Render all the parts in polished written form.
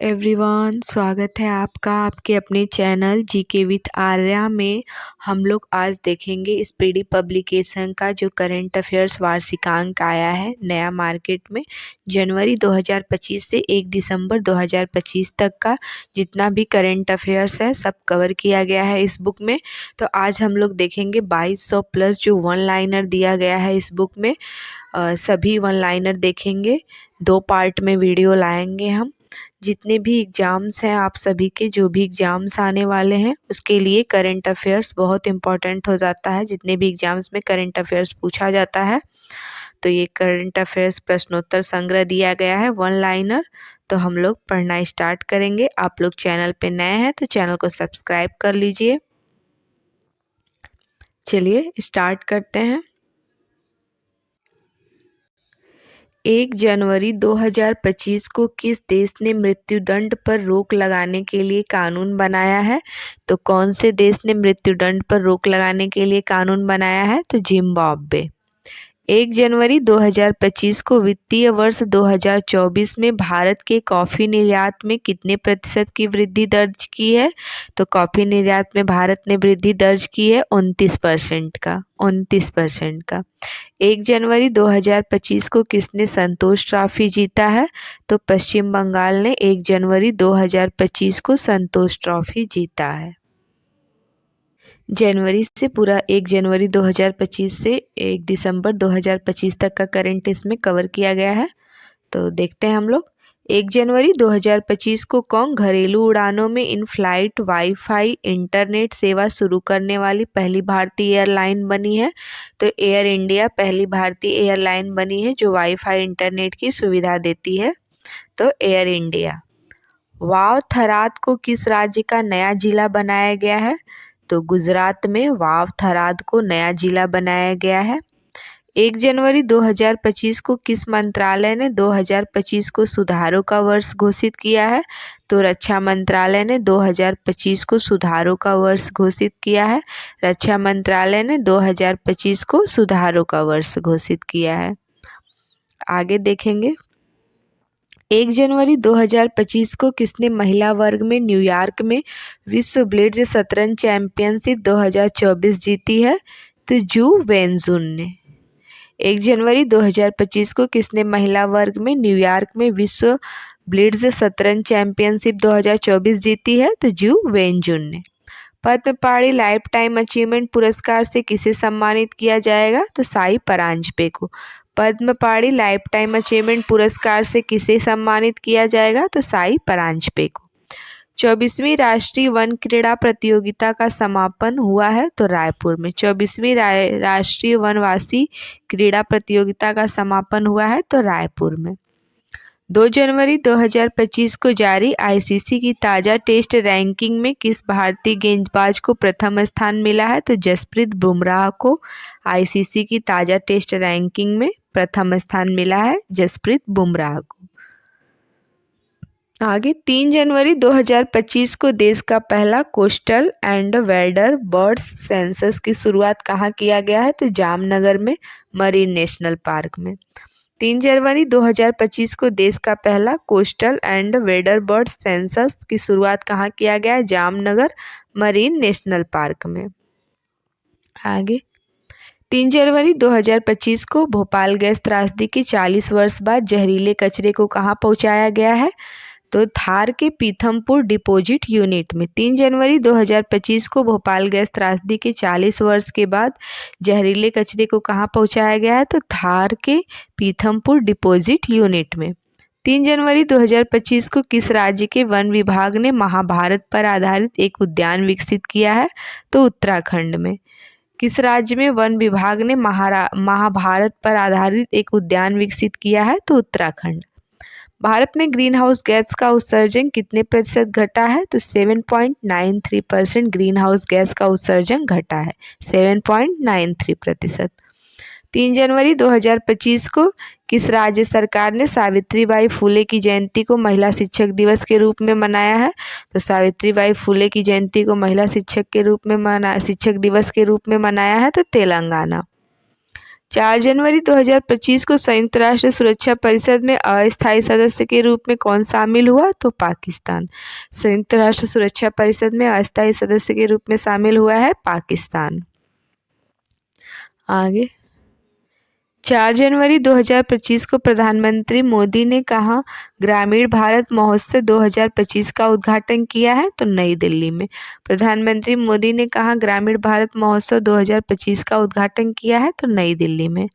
Everyone, स्वागत है आपका आपके अपने चैनल जीके विथ आर्या में। हम लोग आज देखेंगे स्पीडी पब्लिकेशन का जो करंट अफेयर्स वार्षिकांक आया है नया मार्केट में जनवरी 2025 से 1 दिसंबर 2025 तक का जितना भी करंट अफेयर्स है सब कवर किया गया है इस बुक में। तो आज हम लोग देखेंगे 2200 प्लस जो वन लाइनर दिया गया है इस बुक में। सभी वन लाइनर देखेंगे, 2 पार्ट में वीडियो लाएंगे हम। जितने भी एग्ज़ाम्स हैं आप सभी के जो भी एग्ज़ाम्स आने वाले हैं उसके लिए करंट अफेयर्स बहुत इम्पॉर्टेंट हो जाता है। जितने भी एग्ज़ाम्स में करंट अफेयर्स पूछा जाता है तो ये करंट अफेयर्स प्रश्नोत्तर संग्रह दिया गया है वन लाइनर। तो हम लोग पढ़ना स्टार्ट करेंगे। आप लोग चैनल पे नए हैं तो चैनल को सब्सक्राइब कर लीजिए। चलिए स्टार्ट करते हैं। 1 जनवरी 2025 को किस देश ने मृत्युदंड पर रोक लगाने के लिए कानून बनाया है? तो कौन से देश ने मृत्युदंड पर रोक लगाने के लिए कानून बनाया है? तो जिम्बाब्वे। 1 जनवरी 2025 को वित्तीय वर्ष 2024 में भारत के कॉफ़ी निर्यात में कितने प्रतिशत की वृद्धि दर्ज की है? तो कॉफ़ी निर्यात में भारत ने वृद्धि दर्ज की है 29% का। 1 जनवरी 2025 को किसने संतोष ट्रॉफी जीता है? तो पश्चिम बंगाल ने 1 जनवरी 2025 को संतोष ट्रॉफी जीता है। जनवरी से पूरा 1 जनवरी 2025 से 1 दिसंबर 2025 तक का करंट इसमें कवर किया गया है। तो देखते हैं हम लोग। 1 जनवरी 2025 को कौन घरेलू उड़ानों में इन फ्लाइट वाईफाई इंटरनेट सेवा शुरू करने वाली पहली भारतीय एयरलाइन बनी है? तो एयर इंडिया पहली भारतीय एयरलाइन बनी है जो वाईफाई इंटरनेट की सुविधा देती है। तो एयर इंडिया। वाव थराद को किस राज्य का नया जिला बनाया गया है? तो गुजरात में वाव थराद को नया जिला बनाया गया है। 1 जनवरी 2025 को किस मंत्रालय ने 2025 को सुधारों का वर्ष घोषित किया है? तो रक्षा मंत्रालय ने 2025 को सुधारों का वर्ष घोषित किया है। रक्षा मंत्रालय ने 2025 को सुधारों का वर्ष घोषित किया है। आगे देखेंगे। 1 जनवरी 2025 को किसने महिला वर्ग में न्यूयॉर्क में विश्व ब्लिट्ज शतरंज चैंपियनशिप 2024 जीती है? तो जू वेनजुन ने। 1 जनवरी 2025 को किसने महिला वर्ग में न्यूयॉर्क में विश्व ब्लिट्ज शतरंज चैंपियनशिप 2024 जीती है? तो जू वेनजुन ने। पद्म पाणि लाइफ टाइम अचीवमेंट पुरस्कार से किसे सम्मानित किया जाएगा? तो साई परांजपे को। पद्म पाणि लाइफ टाइम अचीवमेंट पुरस्कार से किसे सम्मानित किया जाएगा? तो साई परांजपे को। 24वीं राष्ट्रीय वन क्रीड़ा प्रतियोगिता का समापन हुआ है? तो रायपुर में। 24वीं राष्ट्रीय वनवासी क्रीड़ा प्रतियोगिता का समापन हुआ है? तो रायपुर में। 2 जनवरी 2025 को जारी आईसीसी की ताज़ा टेस्ट रैंकिंग में किस भारतीय गेंदबाज को प्रथम स्थान मिला है? तो जसप्रीत बुमराह को आईसीसी की ताज़ा टेस्ट रैंकिंग में प्रथम स्थान मिला है, जसप्रीत बुमराह को। आगे 3 जनवरी 2025 को देश का पहला coastal and wader birds census की शुरुआत कहाँ किया गया है? तो जामनगर में मरीन नेशनल पार्क में। 3 जनवरी 2025 को देश का पहला coastal and wader bird census की शुरुआत कहाँ किया गया है? जामनगर मरीन नेशनल पार्क में। आगे 3 जनवरी 2025 को भोपाल गैस त्रासदी के 40 वर्ष बाद जहरीले कचरे को कहाँ पहुँचाया गया है? तो धार के पीथमपुर डिपोजिट यूनिट में। 3 जनवरी 2025 को भोपाल गैस त्रासदी के 40 वर्ष के बाद जहरीले कचरे को कहाँ पहुँचाया गया है? तो धार के पीथमपुर डिपोजिट यूनिट में। 3 जनवरी 2025 को किस राज्य के वन विभाग ने महाभारत पर आधारित एक उद्यान विकसित किया है? तो उत्तराखंड में। किस राज्य में वन विभाग ने महाभारत पर आधारित एक उद्यान विकसित किया है? तो उत्तराखंड। भारत में ग्रीन हाउस गैस का उत्सर्जन कितने प्रतिशत घटा है? तो 7.93% ग्रीन हाउस गैस का उत्सर्जन घटा है, 7.93%। 3 जनवरी 2025 को किस राज्य सरकार ने सावित्रीबाई फुले की जयंती को महिला शिक्षक दिवस के रूप में मनाया है? तो सावित्रीबाई फुले की जयंती को महिला शिक्षक दिवस के रूप में मनाया है तो तेलंगाना। 4 जनवरी 2025 को संयुक्त राष्ट्र सुरक्षा परिषद में अस्थायी सदस्य के रूप में कौन शामिल हुआ? तो पाकिस्तान। संयुक्त राष्ट्र सुरक्षा परिषद में अस्थायी सदस्य के रूप में शामिल हुआ है पाकिस्तान। आगे 4 जनवरी 2025 को प्रधानमंत्री मोदी ने कहाँ ग्रामीण भारत महोत्सव 2025 का उद्घाटन किया है? तो नई दिल्ली में। प्रधानमंत्री मोदी ने कहाँ ग्रामीण भारत महोत्सव 2025 का उद्घाटन किया है? तो नई दिल्ली में।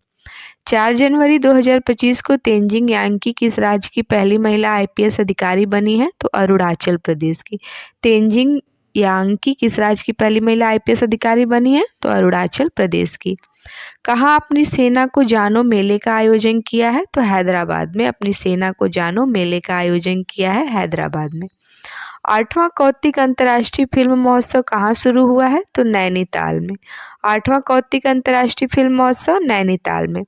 4 जनवरी 2025 को तेंजिंग यांगी किस राज्य की पहली महिला IPS अधिकारी बनी है? तो अरुणाचल प्रदेश की। तेंजिंग यांगी किस राज्य की पहली महिला IPS अधिकारी बनी है? तो अरुणाचल प्रदेश की। कहाँ अपनी सेना को जानो मेले का आयोजन किया है? तो हैदराबाद में अपनी सेना को जानो मेले का आयोजन किया है हैदराबाद में। 8वां कौतिक अंतर्राष्ट्रीय फिल्म महोत्सव कहाँ शुरू हुआ है? तो नैनीताल में। 8वां कौतिक अंतर्राष्ट्रीय फिल्म महोत्सव नैनीताल में।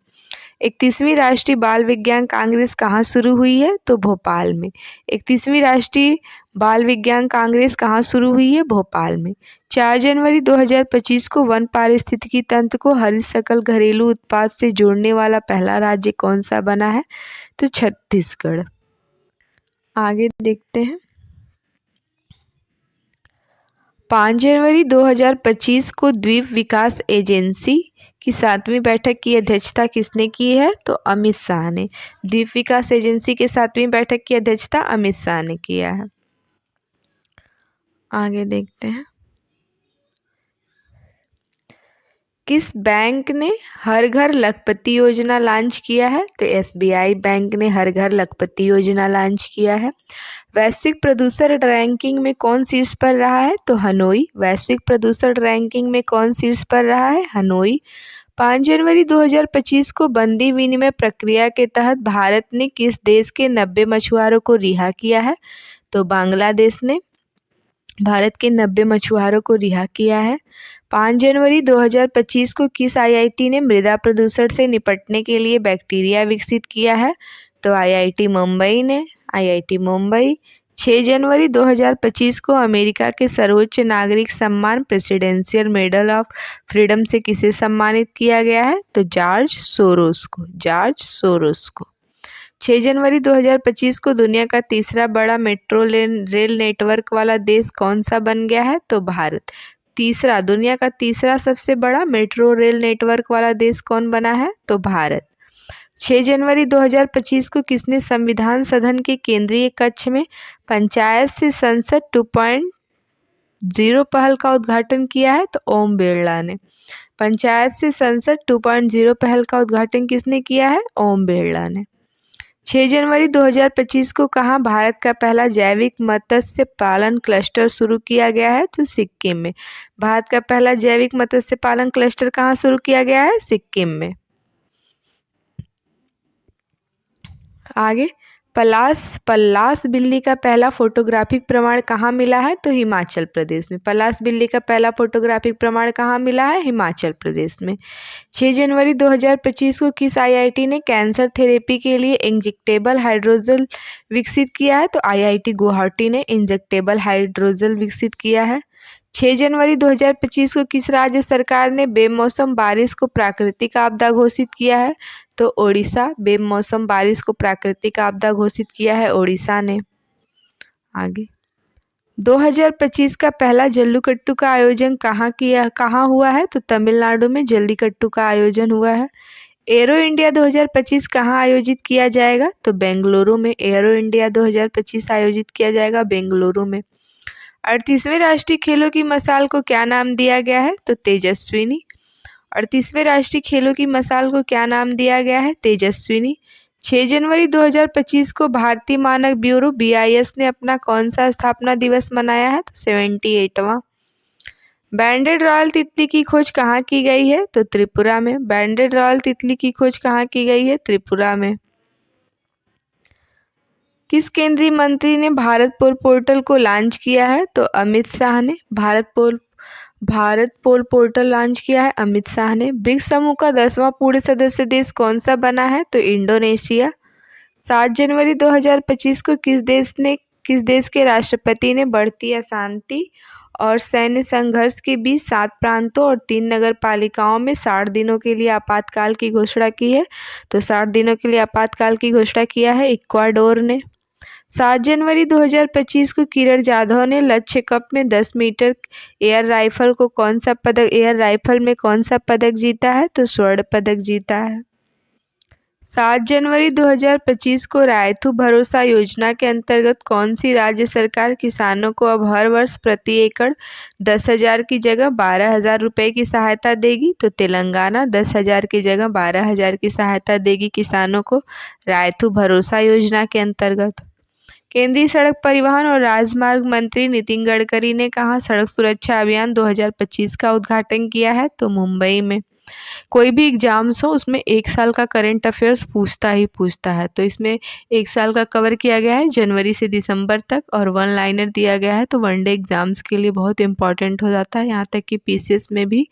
31वीं राष्ट्रीय बाल विज्ञान कांग्रेस कहाँ शुरू हुई है? तो भोपाल में। 31वीं राष्ट्रीय बाल विज्ञान कांग्रेस कहाँ शुरू हुई है? भोपाल में। 4 जनवरी 2025 को वन पारिस्थितिकी तंत्र को हरित सकल घरेलू उत्पाद से जोड़ने वाला पहला राज्य कौन सा बना है? तो छत्तीसगढ़। आगे देखते हैं। 5 जनवरी 2025 को द्वीप विकास एजेंसी की 7वीं बैठक की अध्यक्षता किसने की है? तो अमित शाह ने। द्वीप विकास एजेंसी के 7वीं बैठक की अध्यक्षता अमित शाह ने किया है। आगे देखते हैं। किस बैंक ने हर घर लखपति योजना लॉन्च किया है? तो SBI बैंक ने हर घर लखपति योजना लॉन्च किया है। वैश्विक प्रदूषण रैंकिंग में कौन शीर्ष पर रहा है? तो हनोई। वैश्विक प्रदूषण रैंकिंग में कौन शीर्ष पर रहा है? हनोई। 5 जनवरी 2025 को बंदी विनिमय प्रक्रिया के तहत भारत ने किस देश के 90 मछुआरों को रिहा किया है? तो बांग्लादेश ने भारत के 90 मछुआरों को रिहा किया है। 5 जनवरी 2025 को किस IIT ने मृदा प्रदूषण से निपटने के लिए बैक्टीरिया विकसित किया है? तो IIT मुंबई ने। IIT मुंबई। 6 जनवरी 2025 को अमेरिका के सर्वोच्च नागरिक सम्मान प्रेसिडेंशियल मेडल ऑफ फ्रीडम से किसे सम्मानित किया गया है? तो जॉर्ज सोरोस को। जॉर्ज सोरोस को। 6 जनवरी 2025 को दुनिया का तीसरा बड़ा मेट्रो रेल नेटवर्क वाला देश कौन सा बन गया है? तो भारत। दुनिया का तीसरा सबसे बड़ा मेट्रो रेल नेटवर्क वाला देश कौन बना है? तो भारत। 6 जनवरी 2025 को किसने संविधान सदन के केंद्रीय कक्ष में पंचायत से संसद 2.0 पहल का उद्घाटन किया है? तो ओम बिरला ने। पंचायत से संसद 2.0 पहल का उद्घाटन किसने किया है? ओम बिरला ने। 6 जनवरी 2025 को कहाँ भारत का पहला जैविक मत्स्य पालन क्लस्टर शुरू किया गया है? तो सिक्किम में। भारत का पहला जैविक मत्स्य पालन क्लस्टर कहाँ शुरू किया गया है? सिक्किम में। आगे पलाश बिल्ली का पहला फोटोग्राफिक प्रमाण कहाँ मिला है? तो हिमाचल प्रदेश में। पलाश बिल्ली का पहला फोटोग्राफिक प्रमाण कहाँ मिला है? हिमाचल प्रदेश में। 6 जनवरी 2025 को किस IIT ने कैंसर थेरेपी के लिए इंजेक्टेबल हाइड्रोजल विकसित किया है? तो IIT गुवाहाटी ने इंजेक्टेबल हाइड्रोजल विकसित किया है। 6 जनवरी 2025 को किस राज्य सरकार ने बेमौसम बारिश को प्राकृतिक आपदा घोषित किया है? तो ओडिशा। बेमौसम बारिश को प्राकृतिक आपदा घोषित किया है ओडिशा ने। आगे 2025 का पहला जल्लीकट्टू का आयोजन कहाँ हुआ है? तो तमिलनाडु में जल्लीकट्टू का आयोजन हुआ है। एरो इंडिया 2025 कहाँ आयोजित किया जाएगा? तो बेंगलुरु में। एरो इंडिया 2025 आयोजित किया जाएगा बेंगलुरु में। 38वें राष्ट्रीय खेलों की मशाल को क्या नाम दिया गया है? तो तेजस्विनी। 38वें राष्ट्रीय खेलों की मशाल को क्या नाम दिया गया है? तेजस्विनी। 6 जनवरी 2025 को भारतीय मानक ब्यूरो BIS ने अपना कौन सा स्थापना दिवस मनाया है? तो 78वां। बैंडेड रॉयल तितली की खोज कहाँ की गई है? तो त्रिपुरा में। बैंडेड रॉयल तितली की खोज कहाँ की गई है? त्रिपुरा में। किस केंद्रीय मंत्री ने भारत पोल पोर्टल को लॉन्च किया है? तो अमित शाह ने। भारत पोल पोर्टल लॉन्च किया है अमित शाह ने। ब्रिक्स समूह का 10वां पूर्ण सदस्य देश कौन सा बना है? तो इंडोनेशिया। 7 जनवरी 2025 को किस देश के राष्ट्रपति ने बढ़ती अशांति और सैन्य संघर्ष के बीच 7 प्रांतों और 3 नगर पालिकाओं में 60 दिनों के लिए आपातकाल की घोषणा की है। तो 60 दिनों के लिए आपातकाल की घोषणा किया है इक्वाडोर ने। 7 जनवरी 2025 को किरण जाधव ने लक्ष्य कप में 10 मीटर एयर राइफल में कौन सा पदक जीता है? तो स्वर्ण पदक जीता है। 7 जनवरी 2025 को रायथू भरोसा योजना के अंतर्गत कौन सी राज्य सरकार किसानों को अब हर वर्ष प्रति एकड़ 10,000 की जगह 12,000 रुपये की सहायता देगी? तो तेलंगाना 10,000 की जगह 12,000 की सहायता देगी किसानों को रायथू भरोसा योजना के अंतर्गत। केंद्रीय सड़क परिवहन और राजमार्ग मंत्री नितिन गडकरी ने कहा सड़क सुरक्षा अभियान 2025 का उद्घाटन किया है? तो मुंबई में। कोई भी एग्जाम्स हो उसमें 1 साल का करंट अफेयर्स पूछता है, तो इसमें 1 साल का कवर किया गया है जनवरी से दिसंबर तक, और 1 लाइनर दिया गया है। तो वनडे एग्जाम्स के लिए बहुत इंपॉर्टेंट हो जाता है। यहाँ तक कि पीसीएस में भी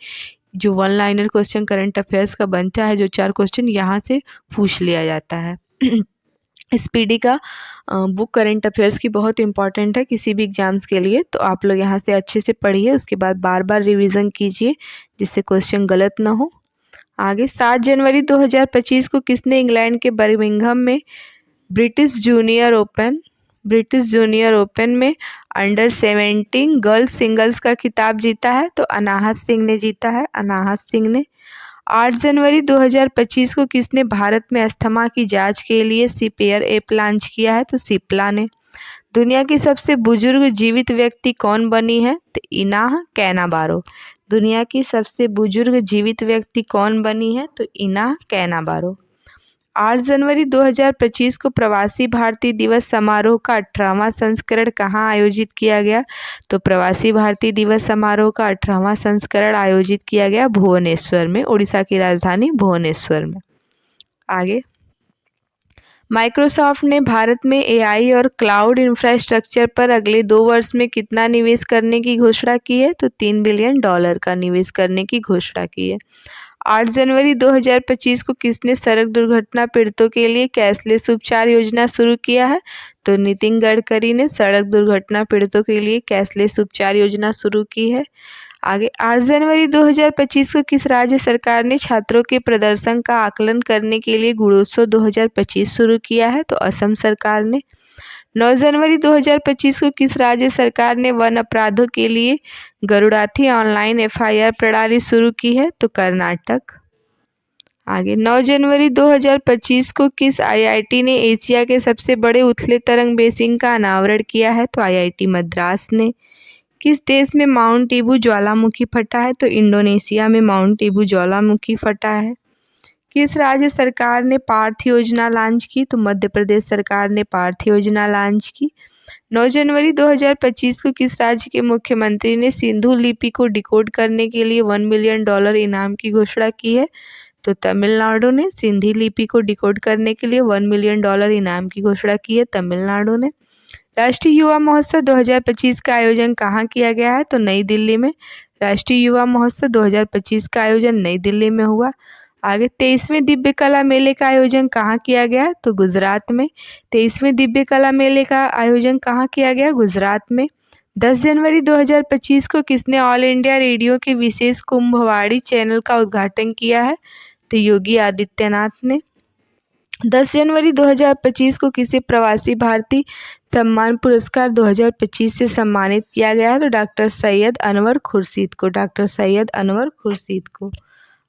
जो 1 लाइनर क्वेश्चन करंट अफेयर्स का बनता है, जो 4 क्वेश्चन यहाँ से पूछ लिया जाता है। स्पीडी का बुक करंट अफेयर्स की बहुत इंपॉर्टेंट है किसी भी एग्जाम्स के लिए, तो आप लोग यहाँ से अच्छे से पढ़िए, उसके बाद बार बार रिवीजन कीजिए जिससे क्वेश्चन गलत ना हो। आगे 7 जनवरी 2025 को किसने इंग्लैंड के बर्मिंघम में ब्रिटिश जूनियर ओपन में अंडर 17 गर्ल्स सिंगल्स का खिताब जीता है? तो अनाहत सिंह ने जीता है, अनाहत सिंह ने। 8 जनवरी 2025 को किसने भारत में अस्थमा की जांच के लिए सीपेयर ऐप लॉन्च किया है? तो सिप्ला ने। दुनिया की सबसे बुजुर्ग जीवित व्यक्ति कौन बनी है? तो इनाह कैनाबारो। दुनिया की सबसे बुजुर्ग जीवित व्यक्ति कौन बनी है? तो इनाह कैनाबारो। 8 जनवरी 2025 को प्रवासी भारतीय दिवस समारोह का 18वां संस्करण कहाँ आयोजित किया गया? तो प्रवासी भारतीय दिवस समारोह का 18वां संस्करण आयोजित किया गया भुवनेश्वर में, उड़ीसा की राजधानी भुवनेश्वर में। आगे माइक्रोसॉफ्ट ने भारत में एआई और क्लाउड इंफ्रास्ट्रक्चर पर अगले 2 वर्ष में कितना निवेश करने की घोषणा की है? तो $3 बिलियन का निवेश करने की घोषणा की है। 8 जनवरी 2025 को किसने सड़क दुर्घटना पीड़ितों के लिए कैशलेस उपचार योजना शुरू किया है? तो नितिन गडकरी ने सड़क दुर्घटना पीड़ितों के लिए कैशलेस उपचार योजना शुरू की है। आगे 8 जनवरी 2025 को किस राज्य सरकार ने छात्रों के प्रदर्शन का आकलन करने के लिए गुणोत्सव 2025 शुरू किया है? तो असम सरकार ने। 9 जनवरी 2025 को किस राज्य सरकार ने वन अपराधों के लिए गरुड़ाथी ऑनलाइन एफआईआर प्रणाली शुरू की है? तो कर्नाटक। आगे 9 जनवरी 2025 को किस आईआईटी ने एशिया के सबसे बड़े उथले तरंग बेसिन का अनावरण किया है? तो आईआईटी मद्रास ने। किस देश में माउंट ईबू ज्वालामुखी फटा है? तो इंडोनेशिया में माउंट ईबू ज्वालामुखी फटा है। किस राज्य सरकार ने पार्थ योजना लॉन्च की? तो मध्य प्रदेश सरकार ने पार्थ योजना लॉन्च की। 9 जनवरी 2025 को किस राज्य के मुख्यमंत्री ने सिंधु लिपि को डिकोड करने के लिए $1 मिलियन इनाम की घोषणा की है? तो तमिलनाडु ने। सिंधी लिपि को डिकोड करने के लिए $1 मिलियन इनाम की घोषणा की है तमिलनाडु ने। राष्ट्रीय युवा महोत्सव 2025 का आयोजन कहाँ किया गया है? तो नई दिल्ली में। राष्ट्रीय युवा महोत्सव 2025 का आयोजन नई दिल्ली में हुआ। आगे 23वें दिव्य कला मेले का आयोजन कहाँ किया गया? तो गुजरात में। 23वें दिव्य कला मेले का आयोजन कहाँ किया गया? गुजरात में। 10 जनवरी 2025 को किसने ऑल इंडिया रेडियो के विशेष कुंभवाड़ी चैनल का उद्घाटन किया है? तो योगी आदित्यनाथ ने। 10 जनवरी 2025 को किसी प्रवासी भारतीय सम्मान पुरस्कार 2025 से सम्मानित किया गया है? तो डॉक्टर सैयद अनवर खुर्शीद को, डॉक्टर सैयद अनवर खुर्शीद को।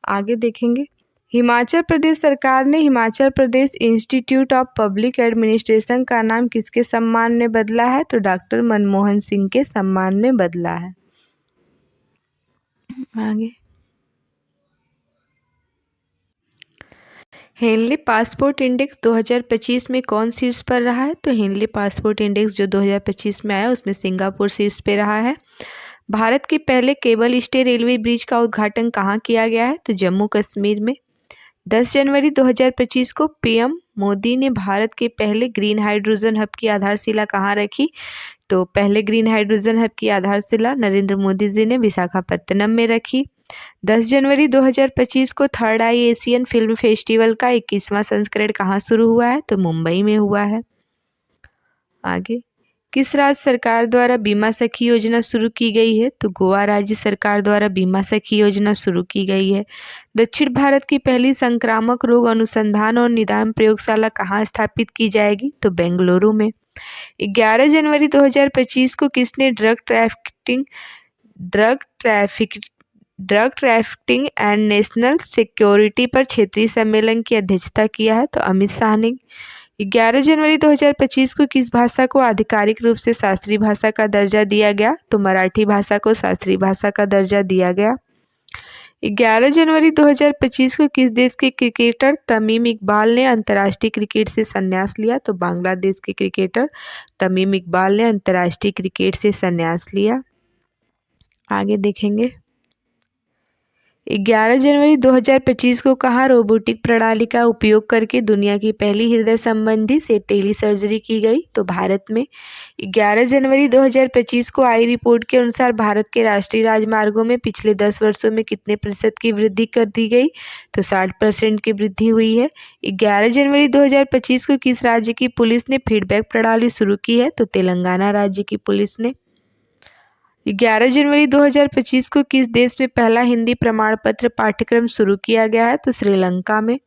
आगे देखेंगे हिमाचल प्रदेश सरकार ने Himachal Pradesh institute of public administration का नाम किसके सम्मान में बदला है? तो डॉक्टर मनमोहन सिंह के सम्मान में बदला है। आगे हेनली पासपोर्ट इंडेक्स 2025 में कौन शीर्ष पर रहा है? तो हेनली पासपोर्ट इंडेक्स जो 2025 में आया उसमें सिंगापुर शीर्ष पे रहा है। भारत के पहले केबल स्टे रेलवे ब्रिज का उद्घाटन कहाँ किया गया है? तो जम्मू कश्मीर में। 10 जनवरी 2025 को पीएम मोदी ने भारत के पहले ग्रीन हाइड्रोजन हब की आधारशिला कहाँ रखी? तो पहले ग्रीन हाइड्रोजन हब की आधारशिला नरेंद्र मोदी जी ने विशाखापत्तनम में रखी। 10 जनवरी 2025 को थर्ड आई एशियन फिल्म फेस्टिवल का 21वां संस्करण कहाँ शुरू हुआ है? तो मुंबई में हुआ है। आगे किस राज्य सरकार द्वारा बीमा सखी योजना शुरू की गई है? तो गोवा राज्य सरकार द्वारा बीमा सखी योजना शुरू की गई है। दक्षिण भारत की पहली संक्रामक रोग अनुसंधान और निदान प्रयोगशाला कहाँ स्थापित की जाएगी? तो बेंगलुरु में। 11 जनवरी 2025 को किसने drug trafficking and national security पर क्षेत्रीय सम्मेलन की अध्यक्षता किया है? तो अमित शाह ने। 11 जनवरी 2025 को किस भाषा को आधिकारिक रूप से शास्त्रीय भाषा का दर्जा दिया गया? तो मराठी भाषा को शास्त्रीय भाषा का दर्जा दिया गया। 11 जनवरी 2025 को किस देश के क्रिकेटर तमीम इकबाल ने अंतर्राष्ट्रीय क्रिकेट से संन्यास लिया? तो बांग्लादेश के क्रिकेटर तमीम इकबाल ने अंतर्राष्ट्रीय क्रिकेट से संन्यास लिया। आगे देखेंगे। 11 जनवरी 2025 को कहाँ रोबोटिक प्रणाली का उपयोग करके दुनिया की पहली हृदय संबंधी से टेली सर्जरी की गई? तो भारत में। 11 जनवरी 2025 को आई रिपोर्ट के अनुसार भारत के राष्ट्रीय राजमार्गों में पिछले 10 वर्षों में कितने प्रतिशत की वृद्धि कर दी गई? तो 60% की वृद्धि हुई है। 11 जनवरी 2025 को किस राज्य की पुलिस ने फीडबैक प्रणाली शुरू की है? तो तेलंगाना राज्य की पुलिस ने। 11 जनवरी 2025 को किस देश में पहला हिंदी प्रमाण पत्र पाठ्यक्रम शुरू किया गया है? तो श्रीलंका में।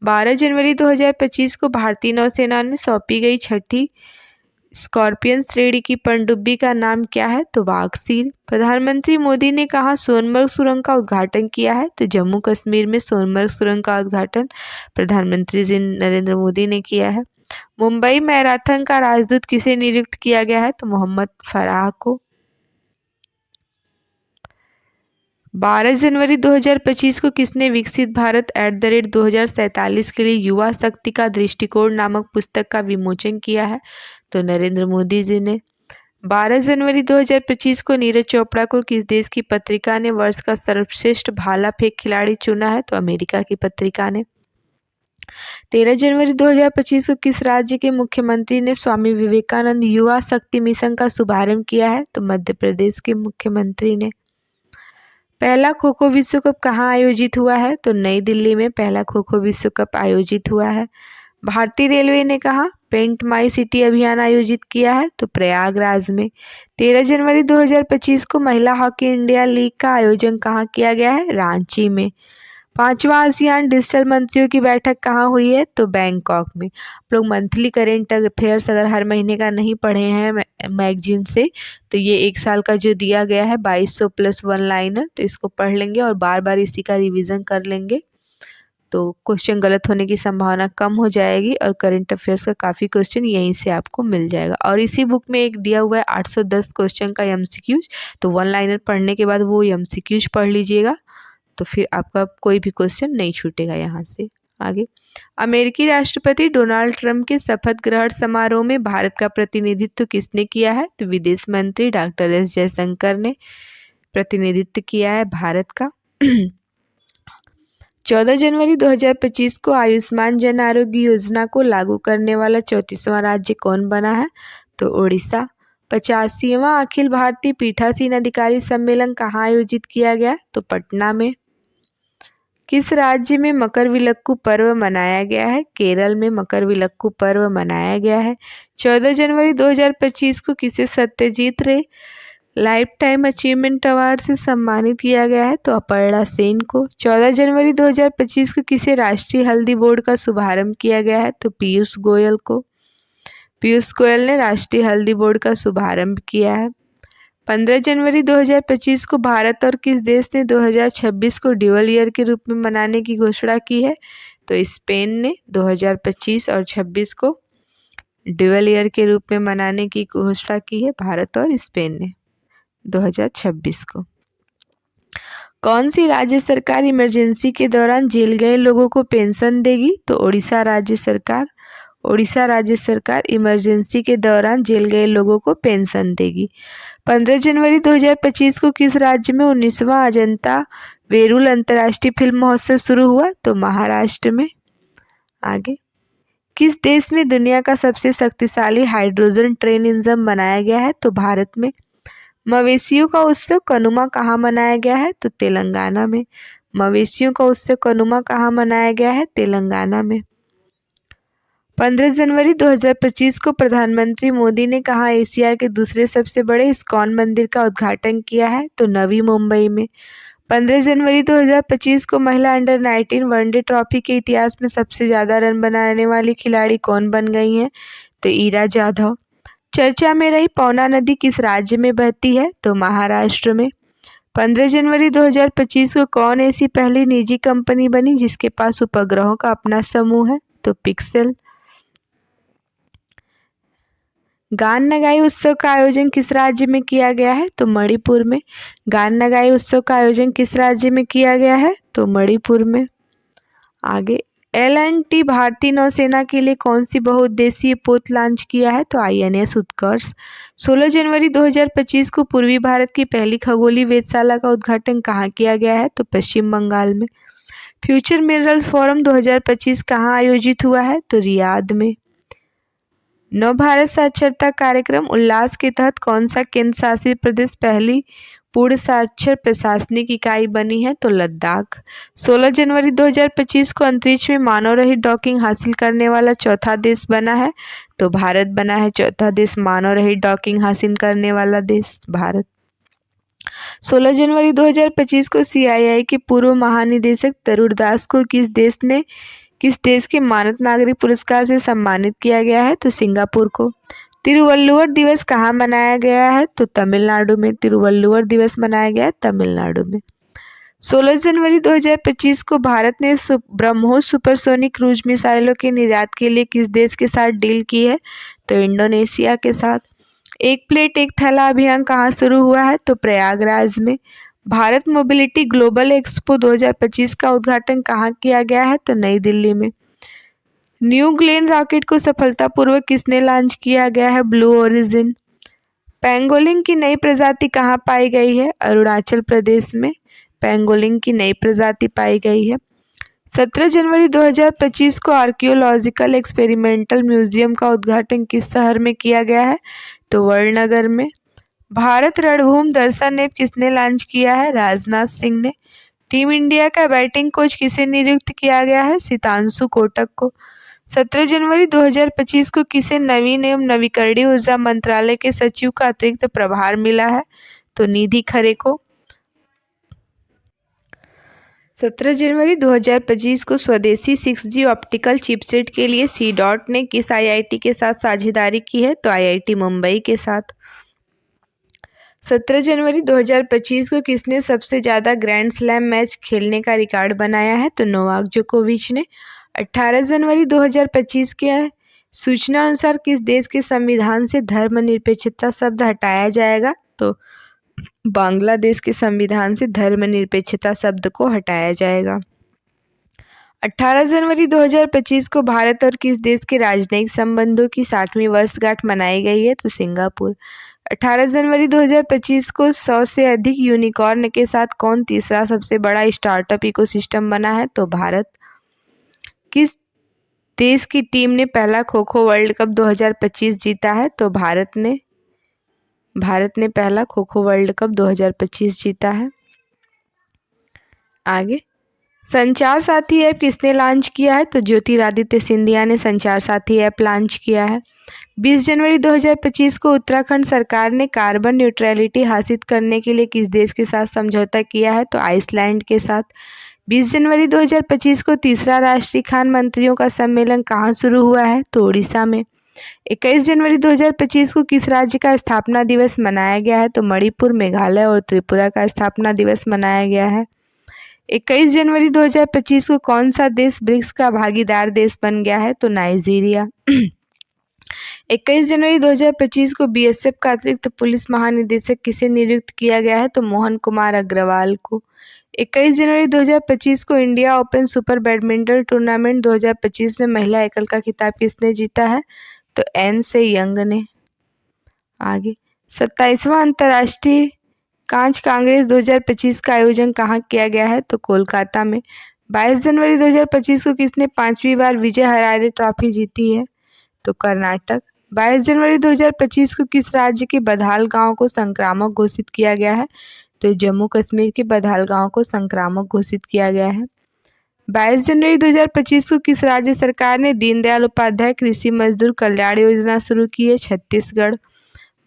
12 जनवरी 2025 को भारतीय नौसेना ने सौंपी गई छठी स्कॉर्पियन श्रेणी की पनडुब्बी का नाम क्या है? तो वागसीर। प्रधानमंत्री मोदी ने कहाँ सोनमर्ग सुरंग का उद्घाटन किया है? तो जम्मू कश्मीर में सोनमर्ग सुरंग का उद्घाटन प्रधानमंत्री जी नरेंद्र मोदी ने किया है। मुंबई मैराथन का राजदूत किसे नियुक्त किया गया है? तो मोहम्मद फराह को। 12 जनवरी 2025 को किसने विकसित भारत @ 2047 के लिए युवा शक्ति का दृष्टिकोण नामक पुस्तक का विमोचन किया है? तो नरेंद्र मोदी जी ने। 12 जनवरी 2025 को नीरज चोपड़ा को किस देश की पत्रिका ने वर्ष का सर्वश्रेष्ठ भाला फेंक खिलाड़ी चुना है? तो अमेरिका की पत्रिका ने। 13 जनवरी 2025 को किस राज्य के मुख्यमंत्री ने स्वामी विवेकानंद युवा शक्ति मिशन का शुभारंभ किया है? तो मध्य प्रदेश के मुख्यमंत्री ने। पहला खो खो विश्व कप कहाँ आयोजित हुआ है? तो नई दिल्ली में पहला खो खो विश्व कप आयोजित हुआ है। भारतीय रेलवे ने कहा पेंट माई सिटी अभियान आयोजित किया है? तो प्रयागराज में। 13 जनवरी 2025 को महिला हॉकी इंडिया लीग का आयोजन कहाँ किया गया है? रांची में। 5वां आसियान डिजिटल मंत्रियों की बैठक कहाँ हुई है? तो बैंकॉक में। आप लोग मंथली करेंट अफेयर्स अगर हर महीने का नहीं पढ़े हैं मैगजीन से, तो ये एक साल का जो दिया गया है 2200 + 1 लाइनर, तो इसको पढ़ लेंगे और बार बार इसी का रिवीजन कर लेंगे तो क्वेश्चन गलत होने की संभावना कम हो जाएगी और करंट अफेयर्स का काफ़ी क्वेश्चन यहीं से आपको मिल जाएगा। और इसी बुक में एक दिया हुआ है 810 क्वेश्चन का एमसीक्यूज, तो 1 लाइनर पढ़ने के बाद वो एमसीक्यूज पढ़ लीजिएगा तो फिर आपका कोई भी क्वेश्चन नहीं छूटेगा यहाँ से। आगे, अमेरिकी राष्ट्रपति डोनाल्ड ट्रंप के शपथ ग्रहण समारोह में भारत का प्रतिनिधित्व किसने किया है? तो विदेश मंत्री डॉक्टर एस जयशंकर ने प्रतिनिधित्व किया है भारत का। 14 जनवरी 2025 को आयुष्मान जन आरोग्य योजना को लागू करने वाला 34वां राज्य कौन बना है? तो ओडिशा। 85वां अखिल भारतीय पीठासीन अधिकारी सम्मेलन कहाँ आयोजित किया गया? तो पटना में। किस राज्य में मकरविलक्कू पर्व मनाया गया है? केरल में मकरविलक्कू पर्व मनाया गया है। 14 जनवरी 2025 को किसे सत्यजीत रे लाइफ टाइम अचीवमेंट अवार्ड से सम्मानित किया गया है? तो अपर्णा सेन को। 14 जनवरी 2025 को किसे राष्ट्रीय हल्दी बोर्ड का शुभारंभ किया गया है? तो पीयूष गोयल को। पीयूष गोयल ने राष्ट्रीय हल्दी बोर्ड का शुभारंभ किया है। 15 जनवरी 2025 को भारत और किस देश ने 2026 को ड्यूअल ईयर के रूप में मनाने की घोषणा की है? तो स्पेन ने 2025 और 26 को ड्यूअल ईयर के रूप में मनाने की घोषणा की है, भारत और स्पेन ने 2026 को। कौन सी राज्य सरकार इमरजेंसी के दौरान जेल गए लोगों को पेंशन देगी? तो ओडिशा राज्य सरकार। ओडिशा राज्य सरकार इमरजेंसी के दौरान जेल गए लोगों को पेंशन देगी। 15 जनवरी 2025 को किस राज्य में 19वां अजंता वेरूल अंतर्राष्ट्रीय फिल्म महोत्सव शुरू हुआ? तो महाराष्ट्र में। आगे, किस देश में दुनिया का सबसे शक्तिशाली हाइड्रोजन ट्रेन इंजन बनाया गया है? तो भारत में। मवेशियों का उत्सव कनुमा कहाँ मनाया गया है? तो तेलंगाना में। मवेशियों का उत्सव कनुमा कहाँ मनाया गया है? तेलंगाना में। 15 जनवरी 2025 को प्रधानमंत्री मोदी ने कहा एशिया के दूसरे सबसे बड़े इस्कॉन मंदिर का उद्घाटन किया है, तो नवी मुंबई में। 15 जनवरी 2025 को महिला अंडर 19 वनडे ट्रॉफी के इतिहास में सबसे ज़्यादा रन बनाने वाली खिलाड़ी कौन बन गई हैं, तो ईरा जाधव। चर्चा में रही पौना नदी किस राज्य में बहती है, तो महाराष्ट्र में। 15 जनवरी 2025 को कौन ऐसी पहली निजी कंपनी बनी जिसके पास उपग्रहों का अपना समूह है, तो पिक्सेल। गान नगाई उत्सव का आयोजन किस राज्य में किया गया है, तो मणिपुर में। गान नगाई उत्सव का आयोजन किस राज्य में किया गया है, तो मणिपुर में। आगे L&T भारतीय नौसेना के लिए कौन सी बहुउद्देशीय पोत लॉन्च किया है, तो INS उत्कर्ष। 16 जनवरी 2025 को पूर्वी भारत की पहली खगोलीय वेधशाला का उद्घाटन कहाँ किया गया है, तो पश्चिम बंगाल में। फ्यूचर मिनरल्स फोरम 2025 कहाँ आयोजित हुआ है, तो रियाद में। नव भारत साक्षरता कार्यक्रम उल्लास के तहत कौन सा केंद्र शासित प्रदेश पहली पूर्ण साक्षर प्रशासनिक इकाई बनी है, तो लद्दाख। 16 जनवरी 2025 को अंतरिक्ष में मानव रहित डॉकिंग हासिल करने वाला चौथा देश बना है, तो भारत बना है चौथा देश मानव रहित डॉकिंग हासिल करने वाला देश भारत। 16 जनवरी 2025 को CII के पूर्व महानिदेशक तरुण दास को किस देश के मानद नागरिक पुरस्कार से सम्मानित किया गया है, तो सिंगापुर को। तिरुवल्लुवर दिवस कहाँ मनाया गया है, तो तमिलनाडु में। तिरुवल्लुवर दिवस मनाया गया है तमिलनाडु में। 16 जनवरी 2025 को भारत ने ब्रह्मोस सुपरसोनिक क्रूज मिसाइलों के निर्यात के लिए किस देश के साथ डील की है, तो इंडोनेशिया के साथ। एक प्लेट एक थैला अभियान कहाँ शुरू हुआ है, तो प्रयागराज में। भारत मोबिलिटी ग्लोबल एक्सपो 2025 का उद्घाटन कहाँ किया गया है, तो नई दिल्ली में। न्यू ग्लेन रॉकेट को सफलतापूर्वक किसने लॉन्च किया गया है, ब्लू ओरिजिन। पेंगोलिन की नई प्रजाति कहाँ पाई गई है, अरुणाचल प्रदेश में। पेंगोलिन की नई प्रजाति पाई गई है। 17 जनवरी 2025 को आर्कियोलॉजिकल एक्सपेरिमेंटल म्यूजियम का उद्घाटन किस शहर में किया गया है, तो वड़नगर में। भारत रणभूमि दर्शन ऐप किसने लॉन्च किया है, राजनाथ सिंह ने। टीम इंडिया का बैटिंग कोच किसे नियुक्त किया गया है, सितांशु कोटक को। 17 जनवरी 2025 को किसे नवीन एवं नवीकरणीय ऊर्जा मंत्रालय के सचिव का अतिरिक्त प्रभार मिला है, तो निधि खरे को। 17 जनवरी 2025 को स्वदेशी 6G ऑप्टिकल चिपसेट के लिए C-DOT ने किस IIT के साथ साझेदारी की है, तो IIT मुंबई के साथ। 17 जनवरी 2025 को किसने सबसे ज़्यादा ग्रैंड स्लैम मैच खेलने का रिकॉर्ड बनाया है, तो नोवाक जोकोविच ने। 18 जनवरी 2025 के सूचना अनुसार किस देश के संविधान से धर्मनिरपेक्षता शब्द हटाया जाएगा, तो बांग्लादेश के संविधान से धर्मनिरपेक्षता शब्द को हटाया जाएगा। 18 जनवरी 2025 को भारत और किस देश के राजनयिक संबंधों की 60वीं वर्षगांठ मनाई गई है, तो सिंगापुर। 18 जनवरी 2025 को 100 से अधिक यूनिकॉर्न के साथ कौन तीसरा सबसे बड़ा स्टार्टअप इकोसिस्टम बना है, तो भारत। किस देश की टीम ने पहला खो खो वर्ल्ड कप 2025 जीता है, तो भारत ने पहला खो खो वर्ल्ड कप 2025 जीता है। आगे संचार साथी ऐप किसने लॉन्च किया है, तो ज्योतिरादित्य सिंधिया ने संचार साथी ऐप लॉन्च किया है। 20 जनवरी 2025 को उत्तराखंड सरकार ने कार्बन न्यूट्रलिटी हासिल करने के लिए किस देश के साथ समझौता किया है, तो आइसलैंड के साथ। 20 जनवरी 2025 को तीसरा राष्ट्रीय खान मंत्रियों का सम्मेलन कहाँ शुरू हुआ है, तो उड़ीसा में। 21 जनवरी 2025 को किस राज्य का स्थापना दिवस मनाया गया है, तो मणिपुर, मेघालय और त्रिपुरा का स्थापना दिवस मनाया गया है। 21 जनवरी 2025 को कौन सा देश ब्रिक्स का भागीदार देश बन गया है, तो नाइजीरिया। 21 जनवरी 2025 को BSF का अतिरिक्त पुलिस महानिदेशक किसे नियुक्त किया गया है, तो मोहन कुमार अग्रवाल को। 21 जनवरी 2025 को India open super badminton tournament 2025 में महिला एकल का खिताब किसने जीता है, तो एन से यंग ने। आगे 27वां अंतर्राष्ट्रीय कांच कांग्रेस 2025 का आयोजन कहाँ किया गया है, तो कोलकाता में। 22 जनवरी 2025 को किसने 5वीं बार विजय हजारे ट्रॉफी जीती है, तो कर्नाटक। 22 जनवरी 2025 को किस राज्य के बधाल गांव को संक्रामक घोषित किया गया है, तो जम्मू कश्मीर के बधाल गांव को संक्रामक घोषित किया गया है। 22 जनवरी 2025 को किस राज्य सरकार ने दीनदयाल उपाध्याय कृषि मजदूर कल्याण योजना शुरू की है? छत्तीसगढ़।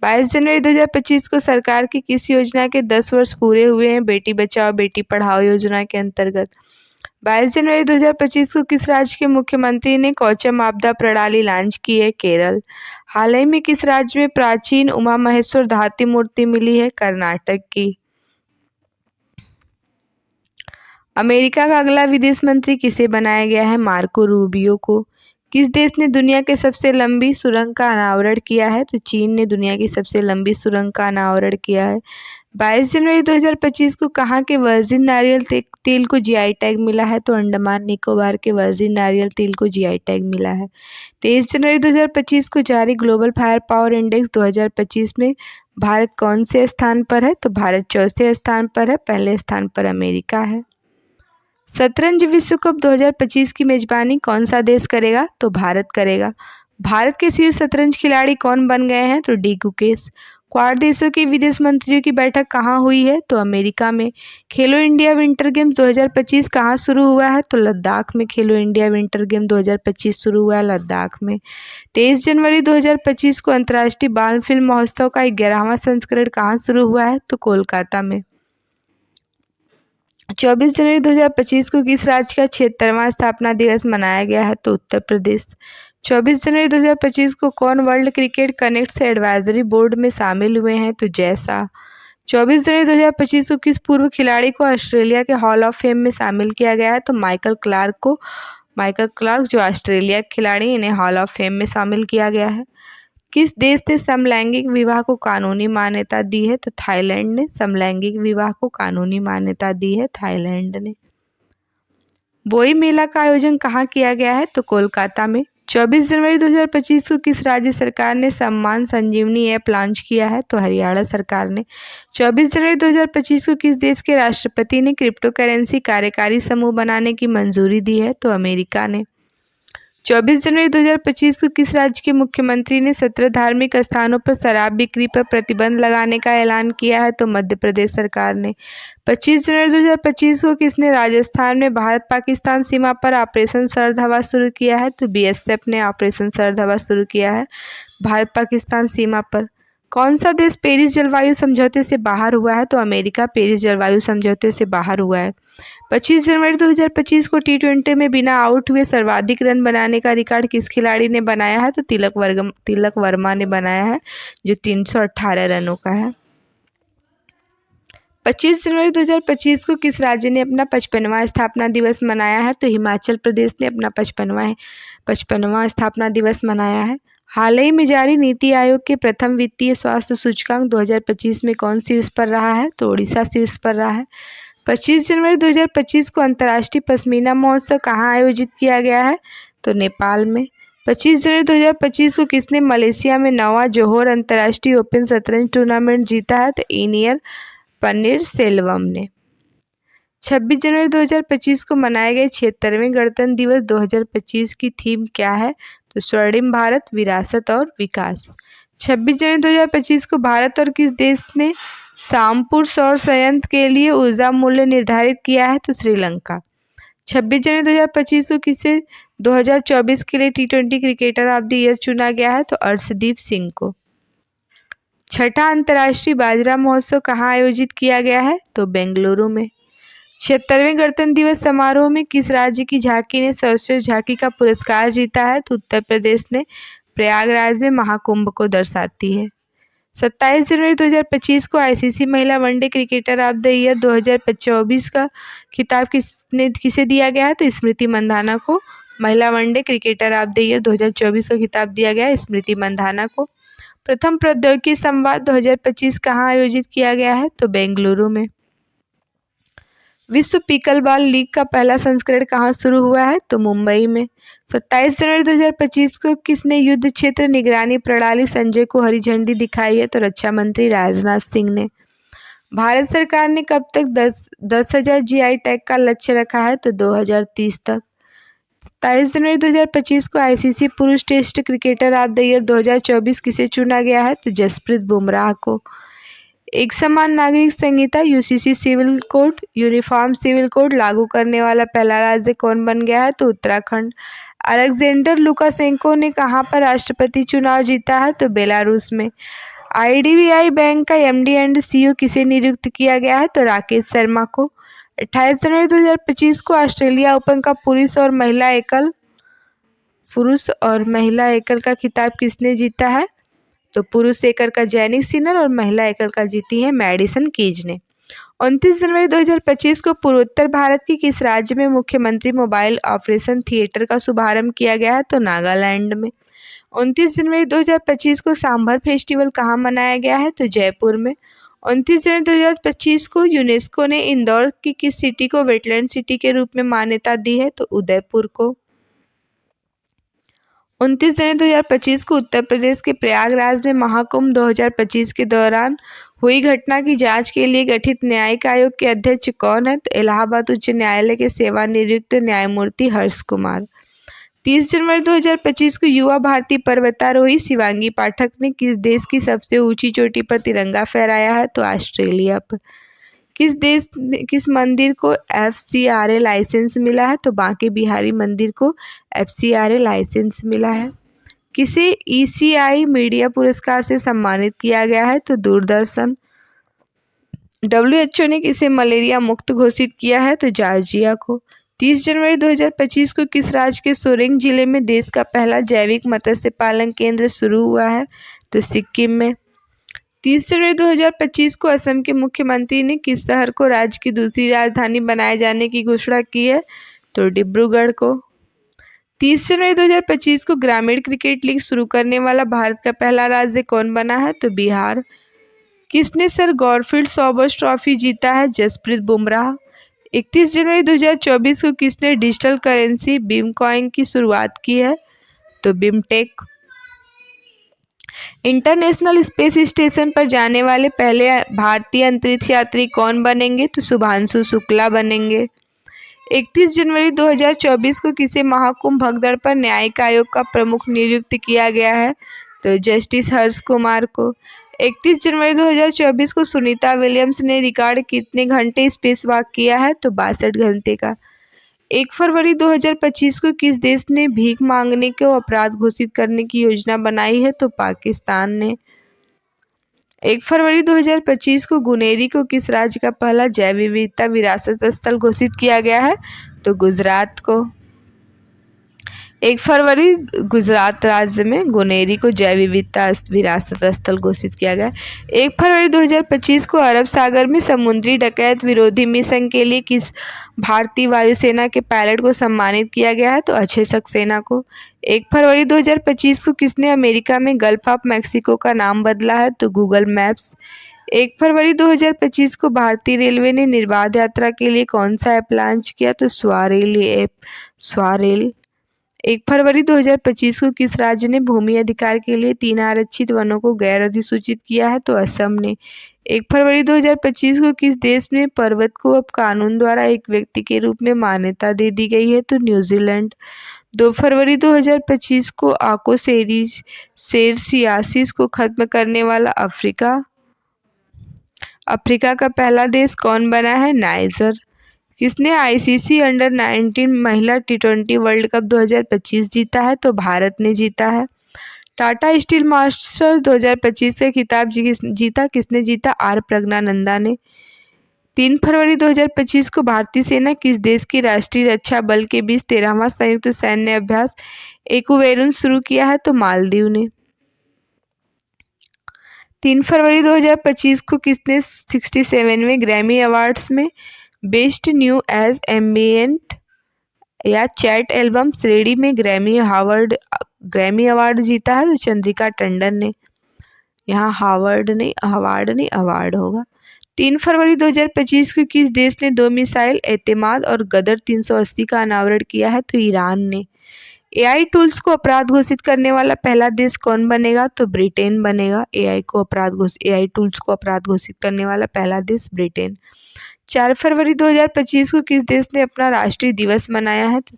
22 जनवरी 2025 को सरकार की किस योजना के 10 वर्ष पूरे हुए हैं? बेटी बचाओ बेटी पढ़ाओ योजना के अंतर्गत। 22 जनवरी 2025 को किस राज्य के मुख्यमंत्री ने कौचम आपदा प्रणाली लॉन्च की है? केरल। हाल ही में किस राज्य में प्राचीन उमा महेश्वर धातु मूर्ति मिली है? कर्नाटक की। अमेरिका का अगला विदेश मंत्री किसे बनाया गया है? मार्को रूबियो को। किस देश ने दुनिया के सबसे लंबी सुरंग का अनावरण किया है? तो चीन ने दुनिया की सबसे लंबी सुरंग का अनावरण किया है। 22 जनवरी 2025 को कहाँ के वर्जिन नारियल तेल को जीआई टैग मिला है? तो अंडमान निकोबार के वर्जिन नारियल तेल को जीआई टैग मिला है। 23 जनवरी 2025 को जारी ग्लोबल फायर पावर इंडेक्स 2025 में भारत कौन से स्थान पर है? तो भारत चौथे स्थान पर है, पहले स्थान पर अमेरिका है। शतरंज विश्व कप 2025 की मेजबानी कौन सा देश करेगा? तो भारत करेगा। भारत के शीर्ष शतरंज खिलाड़ी कौन बन गए हैं? तो डी गुकेश। क्वाड देशों के विदेश मंत्रियों की बैठक कहाँ हुई है? तो अमेरिका में। खेलो इंडिया विंटर गेम्स 2025 कहाँ शुरू हुआ है? तो लद्दाख में। खेलो इंडिया विंटर गेम 2025 शुरू हुआ है लद्दाख में। 23 जनवरी 2025 को अंतर्राष्ट्रीय बाल फिल्म महोत्सव का 11वां संस्करण कहाँ शुरू हुआ है? तो कोलकाता में। 24 जनवरी 2025 को किस राज्य का 76वां स्थापना दिवस मनाया गया है? तो उत्तर प्रदेश। 24 जनवरी 2025 को कौन वर्ल्ड क्रिकेट कनेक्ट से एडवाइजरी बोर्ड में शामिल हुए हैं? तो जय शाह। 24 जनवरी 2025 को किस पूर्व खिलाड़ी को ऑस्ट्रेलिया के हॉल ऑफ फेम में शामिल किया गया है? तो माइकल क्लार्क जो ऑस्ट्रेलिया के खिलाड़ी, इन्हें हॉल ऑफ फेम में शामिल किया गया है। किस देश ने समलैंगिक विवाह को कानूनी मान्यता दी है? तो थाईलैंड ने समलैंगिक विवाह को कानूनी मान्यता दी है, थाईलैंड ने। बोई मेला का आयोजन कहाँ किया गया है? तो कोलकाता में। 24 जनवरी 2025 को किस राज्य सरकार ने सम्मान संजीवनी ऐप लॉन्च किया है? तो हरियाणा सरकार ने। 24 जनवरी 2025 को किस देश के राष्ट्रपति ने क्रिप्टो करेंसी कार्यकारी समूह बनाने की मंजूरी दी है? तो अमेरिका ने। 24 जनवरी 2025 को किस राज्य के मुख्यमंत्री ने 17 धार्मिक स्थानों पर शराब बिक्री पर प्रतिबंध लगाने का ऐलान किया है? तो मध्य प्रदेश सरकार ने। 25 जनवरी 2025 को किसने राजस्थान में भारत पाकिस्तान सीमा पर ऑपरेशन शरद हवा शुरू किया है? तो बीएसएफ ने ऑपरेशन शरद हवा शुरू किया है भारत पाकिस्तान सीमा पर। कौन सा देश पेरिस जलवायु समझौते से बाहर हुआ है? तो अमेरिका पेरिस जलवायु समझौते से बाहर हुआ है। 25 जनवरी 2025 को टी20 में बिना आउट हुए सर्वाधिक रन बनाने का रिकॉर्ड किस खिलाड़ी ने बनाया है? तो तिलक वर्मा ने बनाया है, जो 318 रनों का है। 25 जनवरी 2025 को किस राज्य ने अपना 55वां स्थापना दिवस मनाया है? तो हिमाचल प्रदेश ने अपना 55वां स्थापना दिवस मनाया है। हाल ही में जारी नीति आयोग के प्रथम वित्तीय स्वास्थ्य सूचकांक 2025 में कौन शीर्ष पर रहा है? तो ओडिशा शीर्ष पर रहा है। 25 जनवरी 2025 को अंतर्राष्ट्रीय पश्मीना महोत्सव कहाँ आयोजित किया गया है? तो नेपाल में। 25 जनवरी 2025 को किसने मलेशिया में 9वां जोहोर अंतर्राष्ट्रीय ओपन शतरंज टूर्नामेंट जीता है? तो इनियर पनीरसेल्वम ने। 26 जनवरी 2025 को मनाए गए 76वें गणतंत्र दिवस 2025 की थीम क्या है? तो स्वर्णिम भारत, विरासत और विकास। 26 जनवरी 2025 को भारत और किस देश ने शामपुर सौर संयंत्र के लिए ऊर्जा मूल्य निर्धारित किया है? तो श्रीलंका। 26 जनवरी 2025 को किसे 2024 के लिए टी20 क्रिकेटर ऑफ द ईयर चुना गया है? तो अर्शदीप सिंह को। छठा अंतर्राष्ट्रीय बाजरा महोत्सव कहाँ आयोजित किया गया है? तो बेंगलुरु में। 76वें गणतंत्र दिवस समारोह में किस राज्य की झांकी ने सर्वश्रेष्ठ झांकी का पुरस्कार जीता है? तो उत्तर प्रदेश ने। प्रयागराज में महाकुंभ को दर्शाती है। 27 जनवरी 2025 को आईसीसी महिला one day cricketer of the year 2024 का खिताब किसे दिया गया है? तो स्मृति मंधाना को महिला one day cricketer of the year 2024 का खिताब दिया गया है स्मृति मंधाना को। प्रथम प्रौद्योगिकी संवाद 2025 कहाँ आयोजित किया गया है? तो बेंगलुरु में। विश्व पिकलबॉल लीग का पहला संस्करण कहाँ शुरू हुआ है? तो मुंबई में। 27 जनवरी 2025 को किसने युद्ध क्षेत्र निगरानी प्रणाली संजय को हरी झंडी दिखाई है? तो रक्षा मंत्री राजनाथ सिंह ने। भारत सरकार ने कब तक 10,000 जीआई टैग का लक्ष्य रखा है? तो 2030 तक। 27 जनवरी 2025 को आईसीसी पुरुष test cricketer of the year 2024 किसे चुना गया है? तो जसप्रीत बुमराह को। एक समान नागरिक संहिता UCC civil code uniform civil code लागू करने वाला पहला राज्य कौन बन गया है? तो उत्तराखंड। अलेक्जेंडर लुकाशेंको ने कहाँ पर राष्ट्रपति चुनाव जीता है? तो बेलारूस में। आईडीबीआई बैंक का एमडी एंड सीईओ किसे नियुक्त किया गया है? तो राकेश शर्मा को। 28 जनवरी 2025 को ऑस्ट्रेलिया ओपन का पुरुष और महिला एकल का खिताब किसने जीता है? तो पुरुष एकल का जैनिक सिनर और महिला एकल का जीती है मैडिसन कीज ने। 29 जनवरी 2025 को पूर्वोत्तर भारत के किस राज्य में मुख्यमंत्री मोबाइल ऑपरेशन थिएटर का शुभारंभ किया गया है? तो नागालैंड में। 29 जनवरी 2025 को सांभर फेस्टिवल कहाँ मनाया गया है? तो जयपुर में। 29 जनवरी 2025 को यूनेस्को ने इंदौर की किस सिटी को वेटलैंड सिटी के रूप में मान्यता दी है? तो उदयपुर को। 29 जनवरी 2025 को उत्तर प्रदेश के प्रयागराज में महाकुंभ 2025 के दौरान हुई घटना की जांच के लिए गठित न्यायिक आयोग के अध्यक्ष कौन है? तो इलाहाबाद उच्च न्यायालय के सेवानिवृत्त न्यायमूर्ति हर्ष कुमार। 30 जनवरी 2025 को युवा भारतीय पर्वतारोही शिवांगी पाठक ने किस देश की सबसे ऊंची चोटी पर तिरंगा फहराया है? तो ऑस्ट्रेलिया पर। किस मंदिर को FCRA लाइसेंस मिला है? तो बांके बिहारी मंदिर को FCRA लाइसेंस मिला है। किसे ECI मीडिया पुरस्कार से सम्मानित किया गया है? तो दूरदर्शन। WHO ने किसे मलेरिया मुक्त घोषित किया है? तो जॉर्जिया को। 30 जनवरी 2025 को किस राज्य के सोरेंग जिले में देश का पहला जैविक मत्स्य पालन केंद्र शुरू हुआ है? तो सिक्किम में। 30 जनवरी 2025 को असम के मुख्यमंत्री ने किस शहर को राज्य की दूसरी राजधानी बनाए जाने की घोषणा की है? तो डिब्रूगढ़ को। 30 जनवरी 2025 को ग्रामीण क्रिकेट लीग शुरू करने वाला भारत का पहला राज्य कौन बना है? तो बिहार। किसने सर गॉरफील्ड सोबर्स ट्रॉफी जीता है? जसप्रीत बुमराह। 31 जनवरी 2024 को किसने डिजिटल करेंसी बीमकॉइन की शुरुआत की है? तो बिमटेक। इंटरनेशनल स्पेस स्टेशन पर जाने वाले पहले भारतीय अंतरिक्ष यात्री कौन बनेंगे? तो शुभांशु शुक्ला बनेंगे। 31 जनवरी 2024 को किसे महाकुंभ भगदड़ पर न्यायिक आयोग का प्रमुख नियुक्त किया गया है? तो जस्टिस हर्ष कुमार को। 31 जनवरी 2024 को सुनीता विलियम्स ने रिकॉर्ड कितने घंटे स्पेस वॉक किया है? तो 62 घंटे का। 1 फरवरी 2025 को किस देश ने भीख मांगने को अपराध घोषित करने की योजना बनाई है? तो पाकिस्तान ने। 1 फरवरी 2025 को गुनेरी को किस राज्य का पहला जैव विविधता विरासत स्थल घोषित किया गया है? तो गुजरात को। 1 फरवरी गुजरात राज्य में गुनेरी को जैव विविधता विरासत स्थल घोषित किया गया। 1 फरवरी 2025 को अरब सागर में समुद्री डकैत विरोधी मिशन के लिए किस भारतीय वायुसेना के पायलट को सम्मानित किया गया है? तो अक्षय सक्सेना को। 1 फरवरी 2025 को किसने अमेरिका में गल्फ ऑफ मैक्सिको का नाम बदला है? तो गूगल मैप्स। 1 फरवरी 2025 को भारतीय रेलवे ने निर्बाध यात्रा के लिए कौन सा ऐप लॉन्च किया? तो स्वारेल ऐप। स्वारेल। 1 फरवरी 2025 को किस राज्य ने भूमि अधिकार के लिए 3 आरक्षित वनों को गैर अधिसूचित किया है? तो असम ने। 1 फरवरी 2025 को किस देश में पर्वत को अब कानून द्वारा एक व्यक्ति के रूप में मान्यता दे दी गई है? तो न्यूजीलैंड। 2 फरवरी 2025 को आकोसेरियासिस को खत्म करने वाला अफ्रीका का पहला देश कौन बना है? नाइजर। किसने ICC अंडर-19 महिला T20 वर्ल्ड कप 2025 जीता है? तो भारत ने जीता है। टाटा स्टील मास्टर्स 2025 का खिताब किसने जीता? आर प्रज्ञानंदा ने। 3 फरवरी 2025 को भारतीय सेना किस देश की राष्ट्रीय रक्षा बल के बीच 13वां संयुक्त सैन्य अभ्यास एक्वेरुन शुरू किया है? तो मालदीव ने। 3 फरवरी 2025 को किसने 67वें ग्रैमी अवार्ड्स में बेस्ट न्यू एज एम्बिएंट या चैट एल्बम श्रेणी में ग्रैमी अवार्ड जीता है? तो चंद्रिका टंडन ने। यहाँ अवार्ड होगा। 3 फरवरी 2025 को किस देश ने 2 मिसाइल एतमाद और गदर 380 का अनावरण किया है? तो ईरान ने। AI टूल्स को अपराध घोषित करने वाला पहला देश कौन बनेगा? तो ब्रिटेन बनेगा। AI टूल्स को अपराध घोषित करने वाला पहला देश ब्रिटेन। 4 फरवरी 2025 को किस देश ने अपना राष्ट्रीय दिवस मनाया है? तो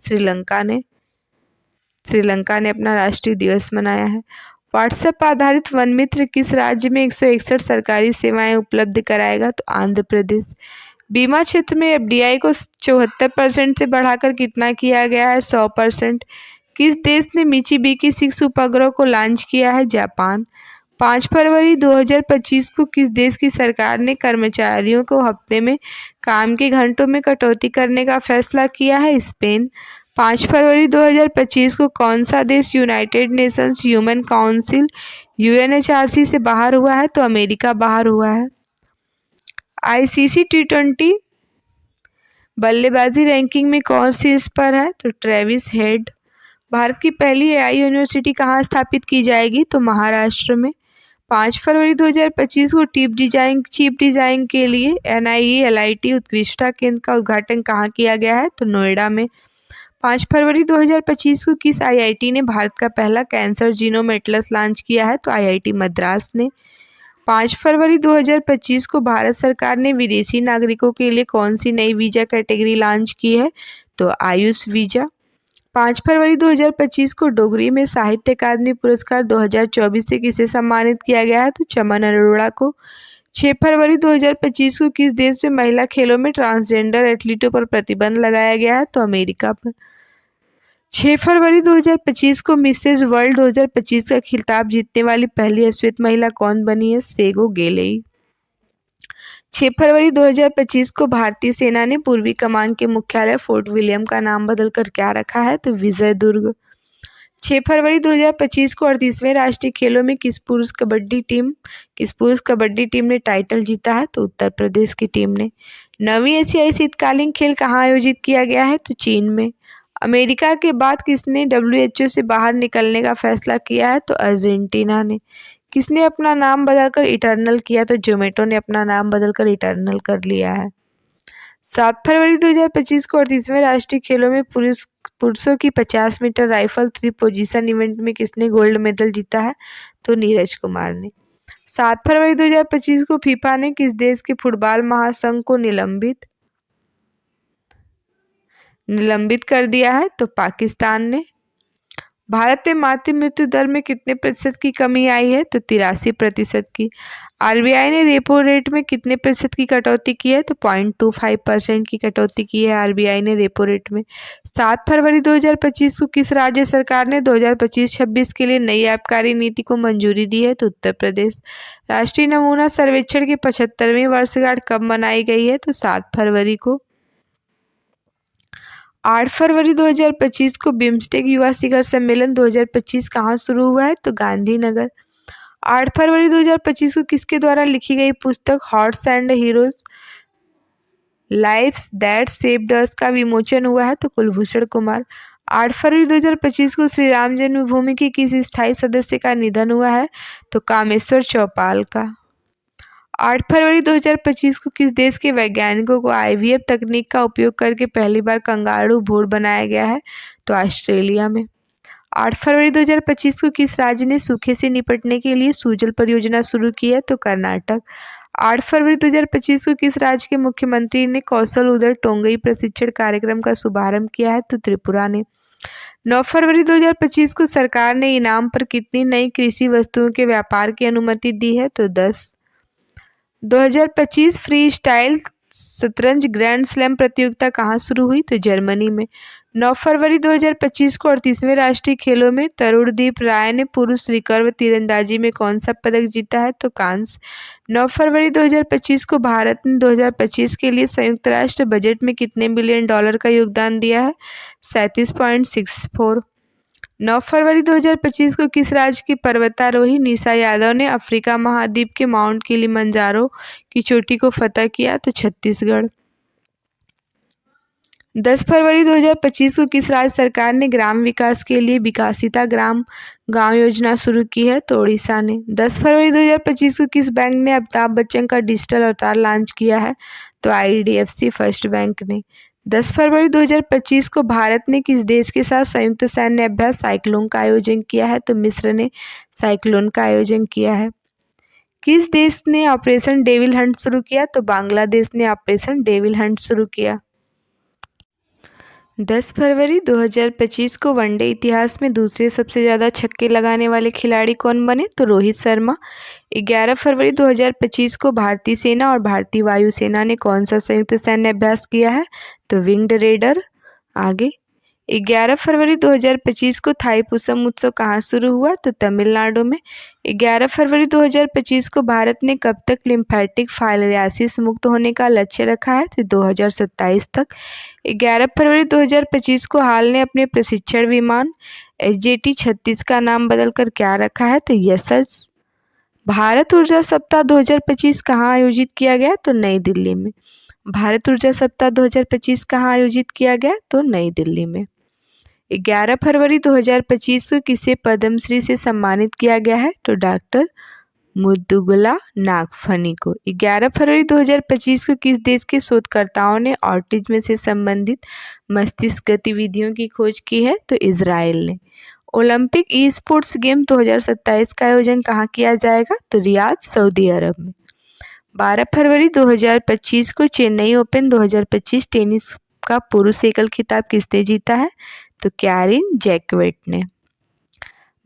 श्रीलंका ने अपना राष्ट्रीय दिवस मनाया है। व्हाट्सएप आधारित वन मित्र किस राज्य में 161 सरकारी सेवाएं उपलब्ध कराएगा? तो आंध्र प्रदेश। बीमा क्षेत्र में एफडीआई को 74% से बढ़ाकर कितना किया गया है? 100%। किस देश ने मिचिबिकी 6 उपग्रह को लॉन्च किया है? जापान। 5 फरवरी 2025 को किस देश की सरकार ने कर्मचारियों को हफ्ते में काम के घंटों में कटौती करने का फैसला किया है? स्पेन। 5 फरवरी 2025 को कौन सा देश United Nations human council UNHRC से बाहर हुआ है? तो अमेरिका बाहर हुआ है। आईसीसी टी20 बल्लेबाजी रैंकिंग में कौन शीर्ष पर है? तो ट्रेविस हेड। भारत की पहली एआई यूनिवर्सिटी कहाँ स्थापित की जाएगी? तो महाराष्ट्र में। 5 फरवरी 2025 को चीफ डिजाइन के लिए NIELIT उत्कृष्टता केंद्र का उद्घाटन कहाँ किया गया है? तो नोएडा में। 5 फरवरी 2025 को किस IIT ने भारत का पहला कैंसर जीनोम एटलस लॉन्च किया है? तो IIT मद्रास ने। 5 फरवरी 2025 को भारत सरकार ने विदेशी नागरिकों के लिए कौन सी नई वीजा कैटेगरी लॉन्च की है? तो आयुष वीजा। 5 फरवरी 2025 को डोगरी में साहित्य अकादमी पुरस्कार 2024 से किसे सम्मानित किया गया है? तो चमन अरोड़ा को। 6 फरवरी 2025 को किस देश में महिला खेलों में ट्रांसजेंडर एथलीटों पर प्रतिबंध लगाया गया है? तो अमेरिका पर। 6 फरवरी 2025 को मिसेज वर्ल्ड 2025 का खिताब जीतने वाली पहली अश्वेत महिला कौन बनी है? सेगो गेलेई। 6 फरवरी 2025 को भारतीय सेना ने पूर्वी कमान के मुख्यालय फोर्ट विलियम का नाम बदलकर क्या रखा है? तो विजय दुर्ग। 6 फरवरी 2025 को 38वें राष्ट्रीय खेलों में किस पुरुष कबड्डी टीम ने टाइटल जीता है? तो उत्तर प्रदेश की टीम ने। 9वीं एशियाई शीतकालीन खेल कहाँ आयोजित किया गया है? तो चीन में। अमेरिका के बाद किसने WHO से बाहर निकलने का फैसला किया है? तो अर्जेंटीना ने। किसने अपना नाम बदलकर इटर्नल किया? तो जोमेटो ने अपना नाम बदलकर इटर्नल कर लिया है। 7 फरवरी 2025 को 38वें राष्ट्रीय खेलों में पुरुषों की 50 मीटर राइफल 3 पोजीशन इवेंट में किसने गोल्ड मेडल जीता है? तो नीरज कुमार ने। 7 फरवरी 2025 को फीफा ने किस देश के फुटबॉल महासंघ को निलंबित कर दिया है? तो पाकिस्तान ने। भारत में मातृ मृत्यु दर में कितने प्रतिशत की कमी आई है? तो 83% की। आरबीआई ने रेपो रेट में कितने प्रतिशत की कटौती की है? तो 0.25% की कटौती की है आरबीआई ने रेपो रेट में। 7 फरवरी 2025 को किस राज्य सरकार ने 2025-26 के लिए नई आबकारी नीति को मंजूरी दी है? तो उत्तर प्रदेश। राष्ट्रीय नमूना सर्वेक्षण की 75वीं वर्षगांठ कब मनाई गई है? तो 7 फरवरी को। 8 फरवरी 2025 को बिम्स्टेक युवा शिखर सम्मेलन 2025 कहाँ शुरू हुआ है? तो गांधीनगर। 8 फरवरी 2025 को किसके द्वारा लिखी गई पुस्तक horse and heroes lives that saved us का विमोचन हुआ है? तो कुलभूषण कुमार। 8 फरवरी 2025 को श्री राम जन्मभूमि के किस स्थायी सदस्य का निधन हुआ है? तो कामेश्वर चौपाल का। 8 फरवरी 2025 को किस देश के वैज्ञानिकों को IVF तकनीक का उपयोग करके पहली बार कंगारू भ्रूण बनाया गया है? तो ऑस्ट्रेलिया में। 8 फरवरी 2025 को किस राज्य ने सूखे से निपटने के लिए सुजल परियोजना शुरू की है? तो कर्नाटक। 8 फरवरी 2025 को किस राज्य के मुख्यमंत्री ने कौशल उदय टोंगई प्रशिक्षण कार्यक्रम का शुभारंभ किया है? तो त्रिपुरा ने। 9 फरवरी 2025 को सरकार ने इनाम पर कितनी नई कृषि वस्तुओं के व्यापार की अनुमति दी है? तो 10। 2025 फ्री स्टाइल शतरंज ग्रैंड स्लैम प्रतियोगिता कहाँ शुरू हुई? तो जर्मनी में। 9 फरवरी 2025 को 38वें राष्ट्रीय खेलों में तरुणदीप राय ने पुरुष रिकर्व तीरंदाजी में कौन सा पदक जीता है? तो कांस्य। 9 फरवरी 2025 को भारत ने 2025 के लिए संयुक्त राष्ट्र बजट में कितने बिलियन डॉलर का योगदान दिया है? 37.64। 9 फरवरी 2025 को किस राज्य की पर्वतारोही निशा यादव ने अफ्रीका महाद्वीप के माउंट किलिमंजारो की चोटी को फतह किया? तो छत्तीसगढ़। 10 फरवरी 2025 को किस राज्य सरकार ने ग्राम विकास के लिए विकासिता ग्राम गांव योजना शुरू की है? तो ओडिशा ने। 10 फरवरी 2025 को किस बैंक ने अमिताभ बच्चन का डिजिटल अवतार लॉन्च किया है? तो IDFC फर्स्ट बैंक ने। 10 फरवरी 2025 को भारत ने किस देश के साथ संयुक्त सैन्य अभ्यास साइक्लोन का आयोजन किया है? तो मिस्र ने साइक्लोन का आयोजन किया है। किस देश ने ऑपरेशन डेविल हंट शुरू किया? तो बांग्लादेश ने ऑपरेशन डेविल हंट शुरू किया। 10 फरवरी 2025 को वनडे इतिहास में दूसरे सबसे ज़्यादा छक्के लगाने वाले खिलाड़ी कौन बने? तो रोहित शर्मा। 11 फरवरी 2025 को भारतीय सेना और भारतीय वायुसेना ने कौन सा संयुक्त सैन्य अभ्यास किया है? तो विंग्ड रेडर। आगे 11 फरवरी 2025 को थाईपुसम उत्सव कहाँ शुरू हुआ? तो तमिलनाडु में। 11 फरवरी 2025 को भारत ने कब तक लिम्फेटिक फाइलेरियासिस मुक्त होने का लक्ष्य रखा है? तो 2027 तक। 11 फरवरी 2025 को हाल ने अपने प्रशिक्षण विमान HJT-36 का नाम बदलकर क्या रखा है? तो यशस। भारत ऊर्जा सप्ताह 2025 कहाँ आयोजित किया गया? तो नई दिल्ली में। भारत ऊर्जा सप्ताह 2025 कहाँ आयोजित किया गया? तो नई दिल्ली में। 11 फरवरी 2025 को किसे पद्मश्री से सम्मानित किया गया है? तो डॉक्टर मुदुगला नागफनी को। 11 फरवरी 2025 को किस देश के शोधकर्ताओं ने ऑटिज्म से संबंधित मस्तिष्क गतिविधियों की खोज की है? तो इजराइल ने। ओलंपिक ई स्पोर्ट्स गेम 2027 का आयोजन कहाँ किया जाएगा? तो रियाद, सऊदी अरब में। 12 फरवरी 2025 को चेन्नई ओपन 2025 टेनिस का पुरुष एकल खिताब किसने जीता है? तो कैरिन जैकवेट ने।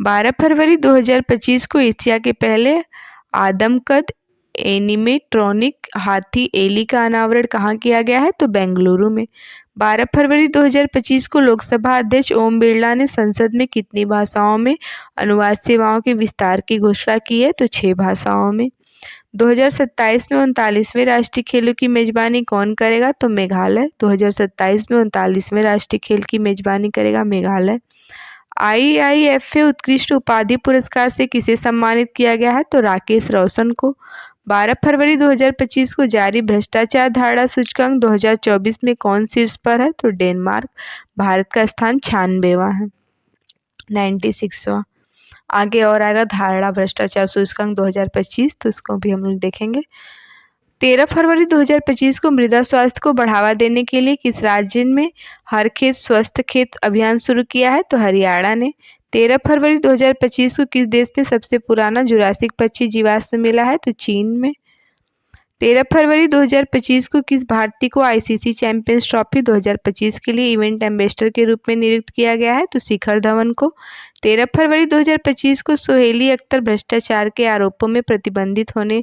12 फरवरी 2025 को एशिया के पहले आदमकद एनिमेट्रॉनिक हाथी एली का अनावरण कहाँ किया गया है? तो बेंगलुरु में। 12 फरवरी 2025 को लोकसभा अध्यक्ष ओम बिरला ने संसद में कितनी भाषाओं में अनुवाद सेवाओं के विस्तार की घोषणा की है? तो 6 भाषाओं में। 2027 में 39वें राष्ट्रीय खेलों की मेजबानी कौन करेगा? तो मेघालय। 2027 में 39वें राष्ट्रीय खेल की मेजबानी करेगा मेघालय। IIFA उत्कृष्ट उपाधि पुरस्कार से किसे सम्मानित किया गया है? तो राकेश रोशन को। 12 फरवरी 2025 को जारी भ्रष्टाचार धारणा सूचकांक 2024 में कौन शीर्ष पर है? तो डेनमार्क। भारत का स्थान 96वां है, 96वां। आगे और आएगा धारणा भ्रष्टाचार सूचकांक 2025, तो इसको भी हम लोग देखेंगे। 13 फरवरी 2025 को मृदा स्वास्थ्य को बढ़ावा देने के लिए किस राज्य में हर खेत स्वस्थ खेत अभियान शुरू किया है? तो हरियाणा ने। 13 फरवरी 2025 को किस देश में सबसे पुराना जुरासिक पक्षी जीवाश्म मिला है? तो चीन में। 13 फरवरी 2025 को किस भारतीय को ICC चैंपियंस ट्रॉफी 2025 के लिए इवेंट एम्बेसडर के रूप में नियुक्त किया गया है? तो शिखर धवन को। 13 फरवरी 2025 को सोहेली अख्तर भ्रष्टाचार के आरोपों में प्रतिबंधित होने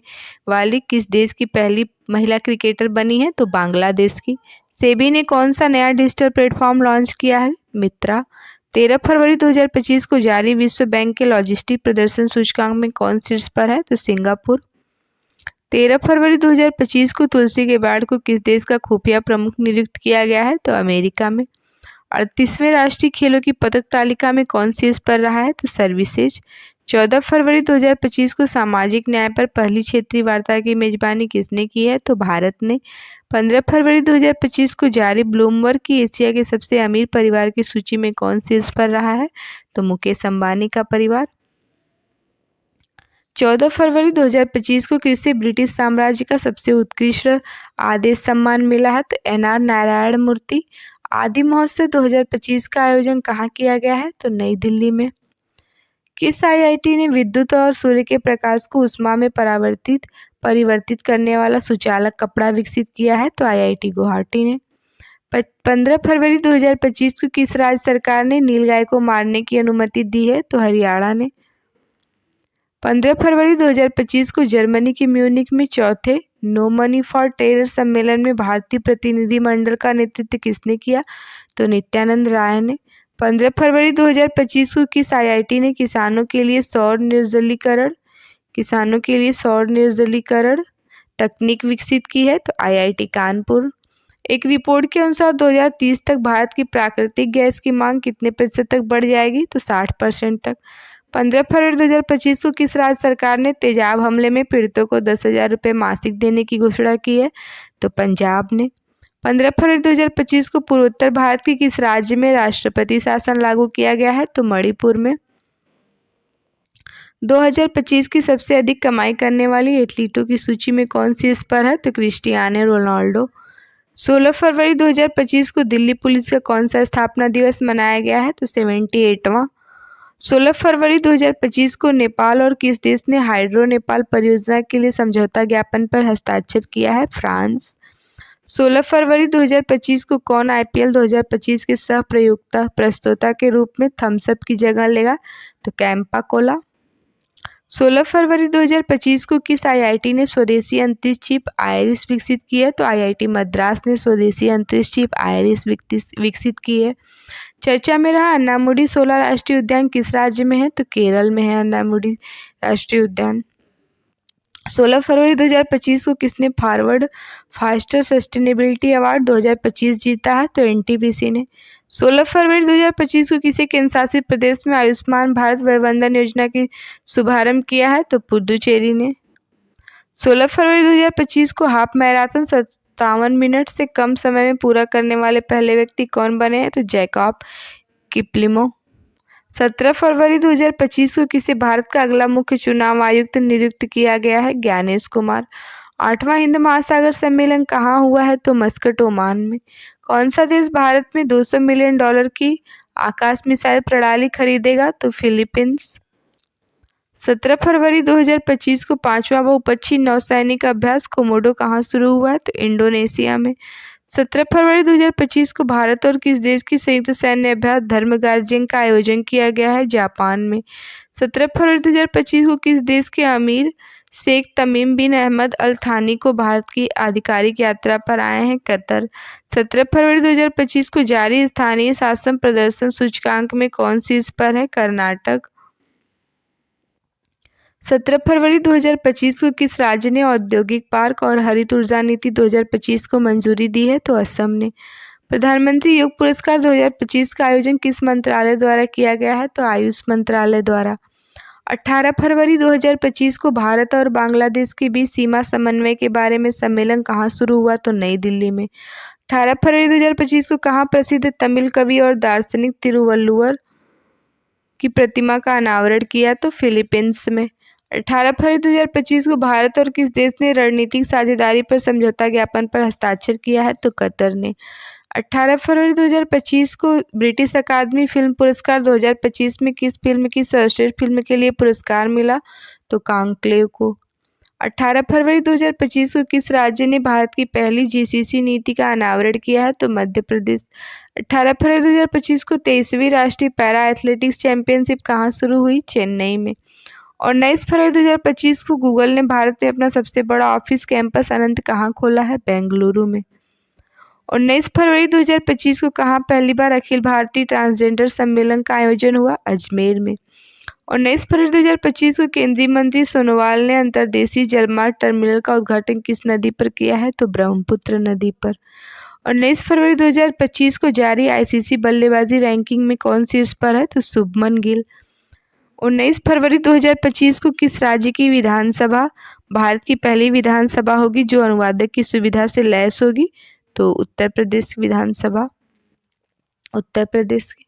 वाली किस देश की पहली महिला क्रिकेटर बनी है? तो बांग्लादेश की। सेबी ने कौन सा नया डिजिटल प्लेटफॉर्म लॉन्च किया है? मित्रा। 13 फरवरी 2025 को जारी विश्व बैंक के लॉजिस्टिक प्रदर्शन सूचकांक में कौन शीर्ष पर है? तो सिंगापुर। 13 फरवरी 2025 को तुलसी गेबार्ड को किस देश का खुफिया प्रमुख नियुक्त किया गया है? तो अमेरिका में। 38वें राष्ट्रीय खेलों की पदक तालिका में कौन शीर्ष पर रहा है? तो सर्विसेज। 14 फरवरी 2025 को सामाजिक न्याय पर पहली क्षेत्रीय वार्ता की मेजबानी किसने की है? तो भारत ने। 15 फरवरी 2025 को जारी ब्लूमबर्ग की एशिया के सबसे अमीर परिवार की सूची में कौन शीर्ष पर रहा है? तो मुकेश अंबानी का परिवार। 14 फरवरी 2025 को किसे ब्रिटिश साम्राज्य का सबसे उत्कृष्ट आदेश सम्मान मिला है? तो NR नारायण मूर्ति। आदि महोत्सव 2025 का आयोजन कहाँ किया गया है? तो नई दिल्ली में। किस IIT ने विद्युत और सूर्य के प्रकाश को ऊष्मा में परिवर्तित करने वाला सुचालक कपड़ा विकसित किया है? तो IIT गुवाहाटी ने। 15 फरवरी 2025 को किस राज्य सरकार ने नीलगाय को मारने की अनुमति दी है? तो हरियाणा ने। 15 फरवरी 2025 को जर्मनी के म्यूनिख में चौथे नो मनी फॉर टेरर सम्मेलन में भारतीय प्रतिनिधिमंडल का नेतृत्व किसने किया? तो नित्यानंद राय ने। 15 फरवरी 2025 को किस IIT ने किसानों के लिए सौर निर्जलीकरण तकनीक विकसित की है? तो IIT कानपुर। एक रिपोर्ट के अनुसार 2030 तक भारत की प्राकृतिक गैस की मांग कितने प्रतिशत तक बढ़ जाएगी? तो 60% तक। 15 फरवरी 2025 को किस राज्य सरकार ने तेजाब हमले में पीड़ितों को 10,000 रुपये मासिक देने की घोषणा की है? तो पंजाब ने। 15 फरवरी 2025 को पूर्वोत्तर भारत के किस राज्य में राष्ट्रपति शासन लागू किया गया है? तो मणिपुर में। 2025 की सबसे अधिक कमाई करने वाली एथलीटों की सूची में कौन शीर्ष पर है? तो क्रिस्टियानो रोनाल्डो। 16 फरवरी 2025 को दिल्ली पुलिस का कौन सा स्थापना दिवस मनाया गया है? तो 78वां। 16 फरवरी 2025 को नेपाल और किस देश ने हाइड्रो नेपाल परियोजना के लिए समझौता ज्ञापन पर हस्ताक्षर किया है? फ्रांस। 16 फरवरी 2025 को कौन IPL 2025 के सह प्रस्तोता के रूप में थम्स अप की जगह लेगा? तो कैंपा कोला। 16 फरवरी 2025 को किस IIT ने स्वदेशी अंतरिक्ष चिप आइरिस विकसित की है? तो IIT मद्रास ने स्वदेशी अंतरिक्ष चिप आइरिस विकसित की है। चर्चा में रहा अन्नामुडी 16 राष्ट्रीय उद्यान किस राज्य में है? तो केरल में है अन्नामुडी राष्ट्रीय उद्यान। 16 फरवरी 2025 को किसने फॉरवर्ड फास्टर सस्टेनेबिलिटी अवार्ड 2025 जीता है? तो NTPC ने। 16 फरवरी 2025 को किसी केंद्र शासित प्रदेश में आयुष्मान भारत वय वंदन योजना की शुभारंभ किया है? तो पुडुचेरी ने। 16 फरवरी 2025 को हाफ मैराथन 57 मिनट से कम समय में पूरा करने वाले पहले व्यक्ति कौन बने हैं? तो जैकब किपलिमो। 17 फरवरी 2025 को किसे भारत का अगला मुख्य चुनाव आयुक्त नियुक्त किया गया है? ज्ञानेश कुमार। 8वां हिंद महासागर सम्मेलन कहाँ हुआ है? तो मस्कट, ओमान में। कौन सा देश भारत में $200 मिलियन की आकाश मिसाइल प्रणाली खरीदेगा? तो फिलीपींस। 17 फरवरी 2025 को 5वां बहुपक्षीय नौसैनिक अभ्यास कोमोडो कहाँ शुरू हुआ है? तो इंडोनेशिया में। 17 फरवरी 2025 को भारत और किस देश की संयुक्त सैन्य अभ्यास धर्म गार्जियन का आयोजन किया गया है? जापान में। 17 फरवरी 2025 को किस देश के अमीर शेख तमीम बिन अहमद अल थानी को भारत की आधिकारिक यात्रा पर आए हैं? कतर। 17 फरवरी 2025 को जारी स्थानीय शासन प्रदर्शन सूचकांक में कौन शीर्ष पर है? कर्नाटक। 17 फरवरी 2025 को किस राज्य ने औद्योगिक पार्क और हरित ऊर्जा नीति 2025 को मंजूरी दी है? तो असम ने। प्रधानमंत्री योग पुरस्कार 2025 का आयोजन किस मंत्रालय द्वारा किया गया है? तो आयुष मंत्रालय द्वारा। 18 फरवरी 2025 को भारत और बांग्लादेश के बीच सीमा समन्वय के बारे में सम्मेलन कहाँ शुरू हुआ? तो नई दिल्ली में। 18 फरवरी 2025 को कहाँ प्रसिद्ध तमिल कवि और दार्शनिक तिरुवल्लुवर की प्रतिमा का अनावरण किया? तो फिलीपींस में। 18 फरवरी 2025 को भारत और किस देश ने रणनीतिक साझेदारी पर समझौता ज्ञापन पर हस्ताक्षर किया है? तो कतर ने। 18 फरवरी 2025 को ब्रिटिश अकादमी फिल्म पुरस्कार 2025 में किस फिल्म की सर्वश्रेष्ठ फिल्म के लिए पुरस्कार मिला? तो कॉन्क्लेव को। 18 फरवरी 2025 को किस राज्य ने भारत की पहली GCC नीति का अनावरण किया है? तो मध्य प्रदेश। 18 फरवरी 2025 को 23वीं राष्ट्रीय पैरा एथलेटिक्स चैंपियनशिप कहाँ शुरू हुई? चेन्नई में। और 19 फरवरी 2025 को गूगल ने भारत में अपना सबसे बड़ा ऑफिस कैंपस अनंत कहाँ खोला है? बेंगलुरु में। 19 फरवरी 2025 को कहाँ पहली बार अखिल भारतीय ट्रांसजेंडर सम्मेलन का आयोजन हुआ? अजमेर में। 19 फरवरी 2025 को केंद्रीय मंत्री सोनोवाल ने अंतर्देशीय जलमार्ग टर्मिनल का उद्घाटन किस नदी पर किया है? तो ब्रह्मपुत्र नदी पर। 19 फरवरी 2025 को जारी ICC बल्लेबाजी रैंकिंग में कौन शीर्ष पर है? तो शुभमन गिल। 19 फरवरी 2025 को किस राज्य की विधानसभा भारत की पहली विधानसभा होगी जो अनुवादक की सुविधा से लैस होगी? तो उत्तर प्रदेश की विधानसभा, उत्तर प्रदेश की।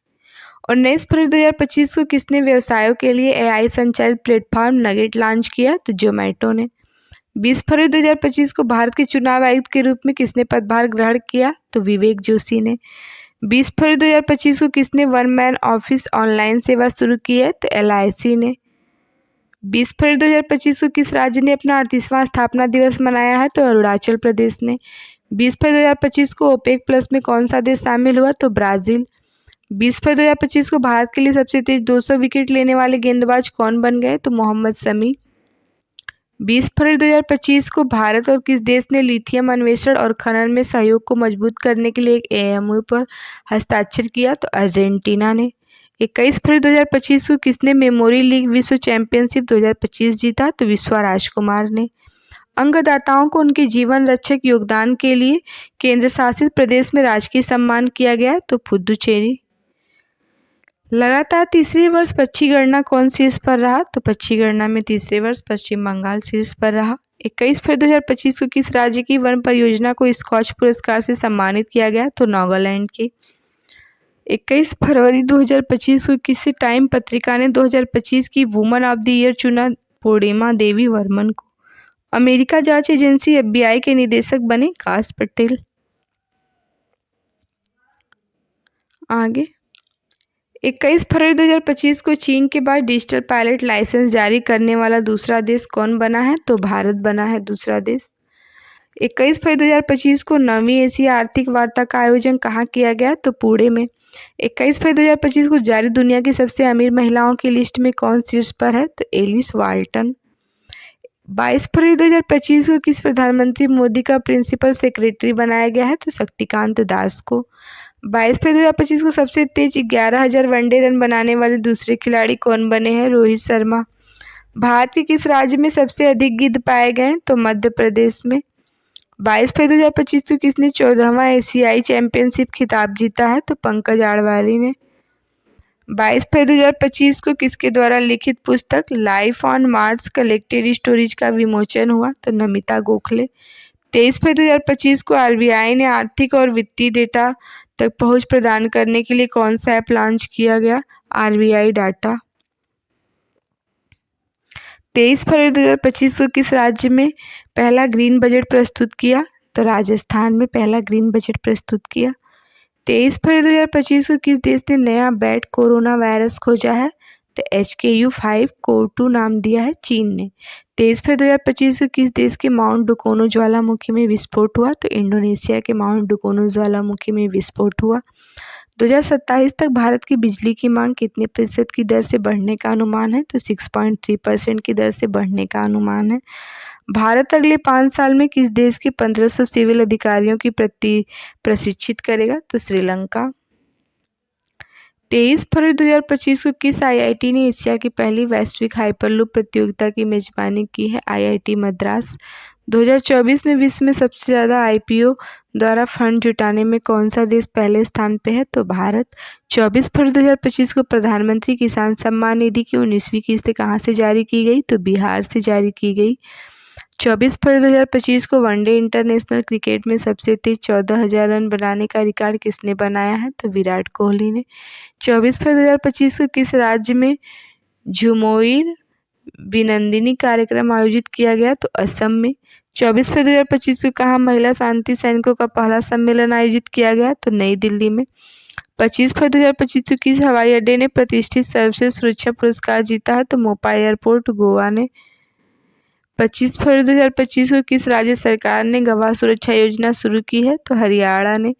19 फरवरी 2025 को किसने व्यवसायों के लिए AI संचालित प्लेटफॉर्म नगेट लॉन्च किया? तो जोमेटो ने। 20 फरवरी 2025 को भारत के चुनाव आयुक्त के रूप में किसने पदभार ग्रहण किया? तो विवेक जोशी ने। 20 फरवरी 2025 को किसने वन मैन ऑफिस ऑनलाइन सेवा शुरू की है? तो LIC ने। 20 फरवरी 2025 को किस राज्य ने अपना 38वां स्थापना दिवस मनाया है? तो अरुणाचल प्रदेश ने। 20 फरवरी 2025 को OPEC प्लस में कौन सा देश शामिल हुआ? तो ब्राजील। 20 फरवरी 2025 को भारत के लिए सबसे तेज 200 विकेट लेने वाले गेंदबाज कौन बन गए? तो मोहम्मद शमी। 20 फरवरी 2025 को भारत और किस देश ने लिथियम अन्वेषण और खनन में सहयोग को मजबूत करने के लिए एक AMOU पर हस्ताक्षर किया? तो अर्जेंटीना ने। 21 फरवरी 2025 को किसने मेमोरी लीग विश्व चैंपियनशिप 2025 जीता? तो विश्वा राजकुमार ने। अंगदाताओं को उनके जीवन रक्षक योगदान के लिए केंद्र शासित प्रदेश में राजकीय सम्मान किया गया? तो पुडुचेरी। लगातार तीसरे वर्ष पक्षी गणना कौन शीर्ष पर रहा? तो पक्षी गणना में तीसरे वर्ष पश्चिम बंगाल शीर्ष पर रहा। 21 फरवरी 2025 को किस राज्य की वन परियोजना को स्कॉच पुरस्कार से सम्मानित किया गया? तो नागालैंड की। 21 फरवरी 2025 को किस टाइम पत्रिका ने 2025 की वुमन ऑफ द ईयर चुना? पूर्णिमा देवी वर्मन को। अमेरिका जांच एजेंसी FBI के निदेशक बने काश पटेल। आगे 21 फरवरी 2025 को चीन के बाद डिजिटल पायलट लाइसेंस जारी करने वाला दूसरा देश कौन बना है? तो भारत बना है दूसरा देश। 21 फरवरी 2025 को 9वीं एशिया आर्थिक वार्ता का आयोजन कहाँ किया गया? तो पुणे में। 21 फरवरी 2025 को जारी दुनिया की सबसे अमीर महिलाओं की लिस्ट में कौन शीर्ष पर है? तो एलिस वाल्टन। 22 फरवरी 2025 को किस प्रधानमंत्री मोदी का प्रिंसिपल सेक्रेटरी बनाया गया है? तो शक्तिकांत दास को। 22 फरवरी 2025 को सबसे तेज 11,000 वनडे रन बनाने वाले दूसरे खिलाड़ी कौन बने हैं? रोहित शर्मा। भारत के किस राज्य में सबसे अधिक गिद्ध पाए गए? तो मध्य प्रदेश में। 22 फरवरी 2025 को किसने 14वां एशियाई चैंपियनशिप खिताब जीता है? तो पंकज आडवाणी ने। 22 फरवरी 2025 को किसके द्वारा लिखित पुस्तक life on Mars collected stories का विमोचन हुआ? तो नमिता गोखले। 23 फरवरी 2025 को आरबीआई ने आर्थिक और वित्तीय डेटा तक पहुंच प्रदान करने के लिए कौन सा ऐप लॉन्च किया गया? RBI data. 23 फरवरी 2025 को किस राज्य में पहला ग्रीन बजट प्रस्तुत किया? तो राजस्थान में पहला ग्रीन बजट प्रस्तुत किया। 23 फरवरी 2025 को किस देश ने नया बैड कोरोना वायरस खोजा है? तो HKU5-CoV-2 नाम दिया है चीन ने। 23 फरवरी 2025 को किस देश के माउंट डुकोनो ज्वालामुखी में विस्फोट हुआ? तो इंडोनेशिया के माउंट डुकोनो ज्वालामुखी में विस्फोट हुआ। 2027 तक भारत की बिजली की मांग कितने प्रतिशत की दर से बढ़ने का अनुमान है? तो 6.3% की दर से बढ़ने का अनुमान है। भारत अगले 5 साल में किस देश के 1500 सिविल अधिकारियों की प्रशिक्षित करेगा? तो श्रीलंका। 23 फरवरी 2025 को किस आईआईटी ने एशिया की पहली वैश्विक हाइपरलूप प्रतियोगिता की मेजबानी की है? आईआईटी मद्रास। 2024 में विश्व में सबसे ज़्यादा आईपीओ द्वारा फंड जुटाने में कौन सा देश पहले स्थान पे है? तो भारत। 24 फरवरी 2025 को प्रधानमंत्री किसान सम्मान निधि की 19वीं किस्त कहाँ से जारी की गई? तो बिहार से जारी की गई। 24 फरवरी 2025 को वनडे इंटरनेशनल क्रिकेट में सबसे तेज 14,000 रन बनाने का रिकॉर्ड किसने बनाया है? तो विराट कोहली ने। 24 फरवरी 2025 को किस राज्य में झुमोइर विनंदिनी कार्यक्रम आयोजित किया गया? तो असम में। 24 फरवरी 2025 को कहाँ महिला शांति सैनिकों का पहला सम्मेलन आयोजित किया गया? तो नई दिल्ली में। 25 फरवरी 2025 को किस हवाई अड्डे ने प्रतिष्ठित सर्वश्रेष्ठ सुरक्षा पुरस्कार जीता है? तो मोपाई एयरपोर्ट गोवा ने। 25 फरवरी 2025 को किस राज्य सरकार ने गवाह सुरक्षा योजना शुरू की है? तो हरियाणा ने।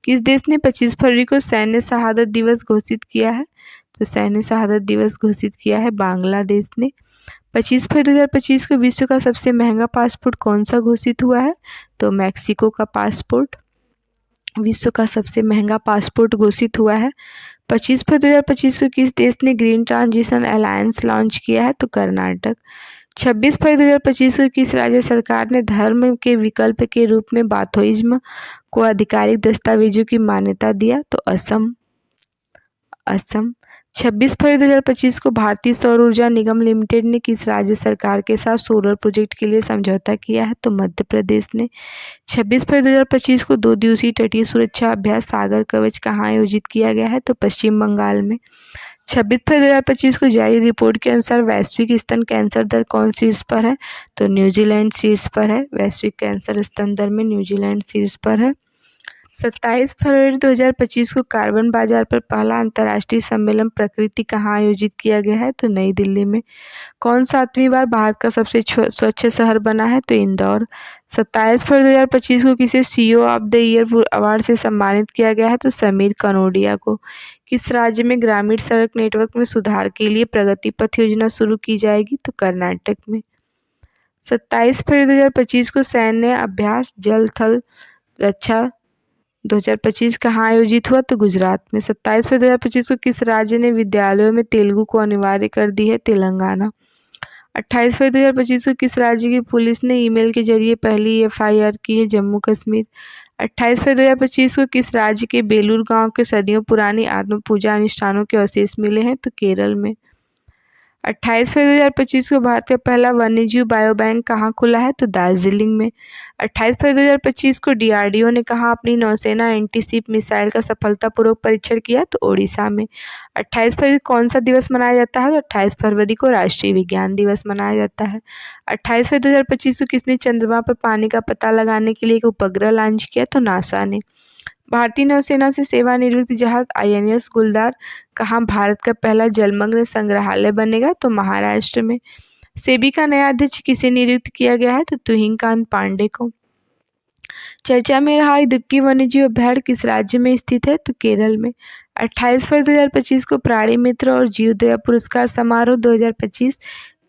किस देश ने 25 फरवरी को सैन्य शहादत दिवस घोषित किया है? तो सैन्य शहादत दिवस घोषित किया है बांग्लादेश ने। 25 फरवरी 2025 को विश्व का सबसे महंगा पासपोर्ट कौन सा घोषित हुआ है? तो मैक्सिको का पासपोर्ट विश्व का सबसे महंगा पासपोर्ट घोषित हुआ है। 25 फरवरी 2025 को किस देश ने ग्रीन ट्रांजिशन अलायंस लॉन्च किया है? तो कर्नाटक। 26 फरवरी 2025 को किस राज्य सरकार ने धर्म के विकल्प के रूप में बाथोइज्म को आधिकारिक दस्तावेजों की मान्यता दिया? तो असम। 26 फरवरी 2025 को भारतीय सौर ऊर्जा निगम लिमिटेड ने किस राज्य सरकार के साथ सोलर प्रोजेक्ट के लिए समझौता किया है? तो मध्य प्रदेश ने। 26 फरवरी 2025 को 2 दिवसीय तटीय सुरक्षा अभ्यास सागर कवच कहाँ आयोजित किया गया है? तो पश्चिम बंगाल में। 26 फरवरी 2025 को जारी रिपोर्ट के अनुसार वैश्विक स्तन कैंसर दर कौन शीर्ष पर है? तो न्यूजीलैंड शीर्ष पर है। वैश्विक कैंसर स्तन दर में न्यूजीलैंड शीर्ष पर है। 27 फरवरी 2025 को कार्बन बाजार पर पहला अंतर्राष्ट्रीय सम्मेलन प्रकृति कहाँ आयोजित किया गया है? तो नई दिल्ली में। कौन 7वीं बार भारत का सबसे स्वच्छ शहर बना है? तो इंदौर। 27 फरवरी 2025 को किसे CEO of the year award से सम्मानित किया गया है? तो समीर कनोडिया को। किस राज्य में ग्रामीण सड़क नेटवर्क में सुधार के लिए प्रगति पथ योजना शुरू की जाएगी? तो कर्नाटक में। 27 फरवरी 2025 को सैन्य अभ्यास जल थल रक्षा 2025 कहाँ आयोजित हुआ? तो गुजरात में। 27 फरवरी 2025 को किस राज्य ने विद्यालयों में तेलुगु को अनिवार्य कर दी है? तेलंगाना। 28 फरवरी 2025 को किस राज्य की पुलिस ने ईमेल के जरिए पहली एफआईआर की है? जम्मू कश्मीर। 28 फरवरी 2025 को किस राज्य के बेलूर गांव के सदियों पुरानी आत्म पूजा अनुष्ठानों के अवशेष मिले हैं? तो केरल में। 28 फरवरी 2025 को भारत का पहला वन्यजीव बायो बैंक कहाँ खुला है? तो दार्जिलिंग में। 28 फरवरी 2025 को डीआरडीओ ने कहाँ अपनी नौसेना एंटीशिप मिसाइल का सफलतापूर्वक परीक्षण किया? तो ओडिशा में। 28 फरवरी कौन सा दिवस मनाया जाता है? तो 28 फरवरी को राष्ट्रीय विज्ञान दिवस मनाया जाता है। 28 फरवरी 2025 को किसने चंद्रमा पर पानी का पता लगाने के लिए एक उपग्रह लॉन्च किया? तो नासा ने। भारतीय नौसेना से सेवानिवृत्त जहाज आईएनएस गुलदार कहाँ भारत का पहला जलमग्न संग्रहालय बनेगा? तो महाराष्ट्र में। सेबी का नया अध्यक्ष किसे नियुक्त किया गया है? तो तुहिनकांत पांडे को। चर्चा में रहा इदुक्की वन्यजीव अभ्यारण्य किस राज्य में स्थित है? तो केरल में। 28 फरवरी 2025 को प्राणी मित्र और जीव दया पुरस्कार समारोह 2025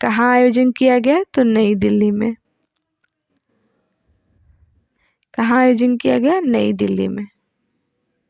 कहाँ आयोजन किया गया? तो नई दिल्ली में। कहाँ आयोजन किया गया? नई दिल्ली में।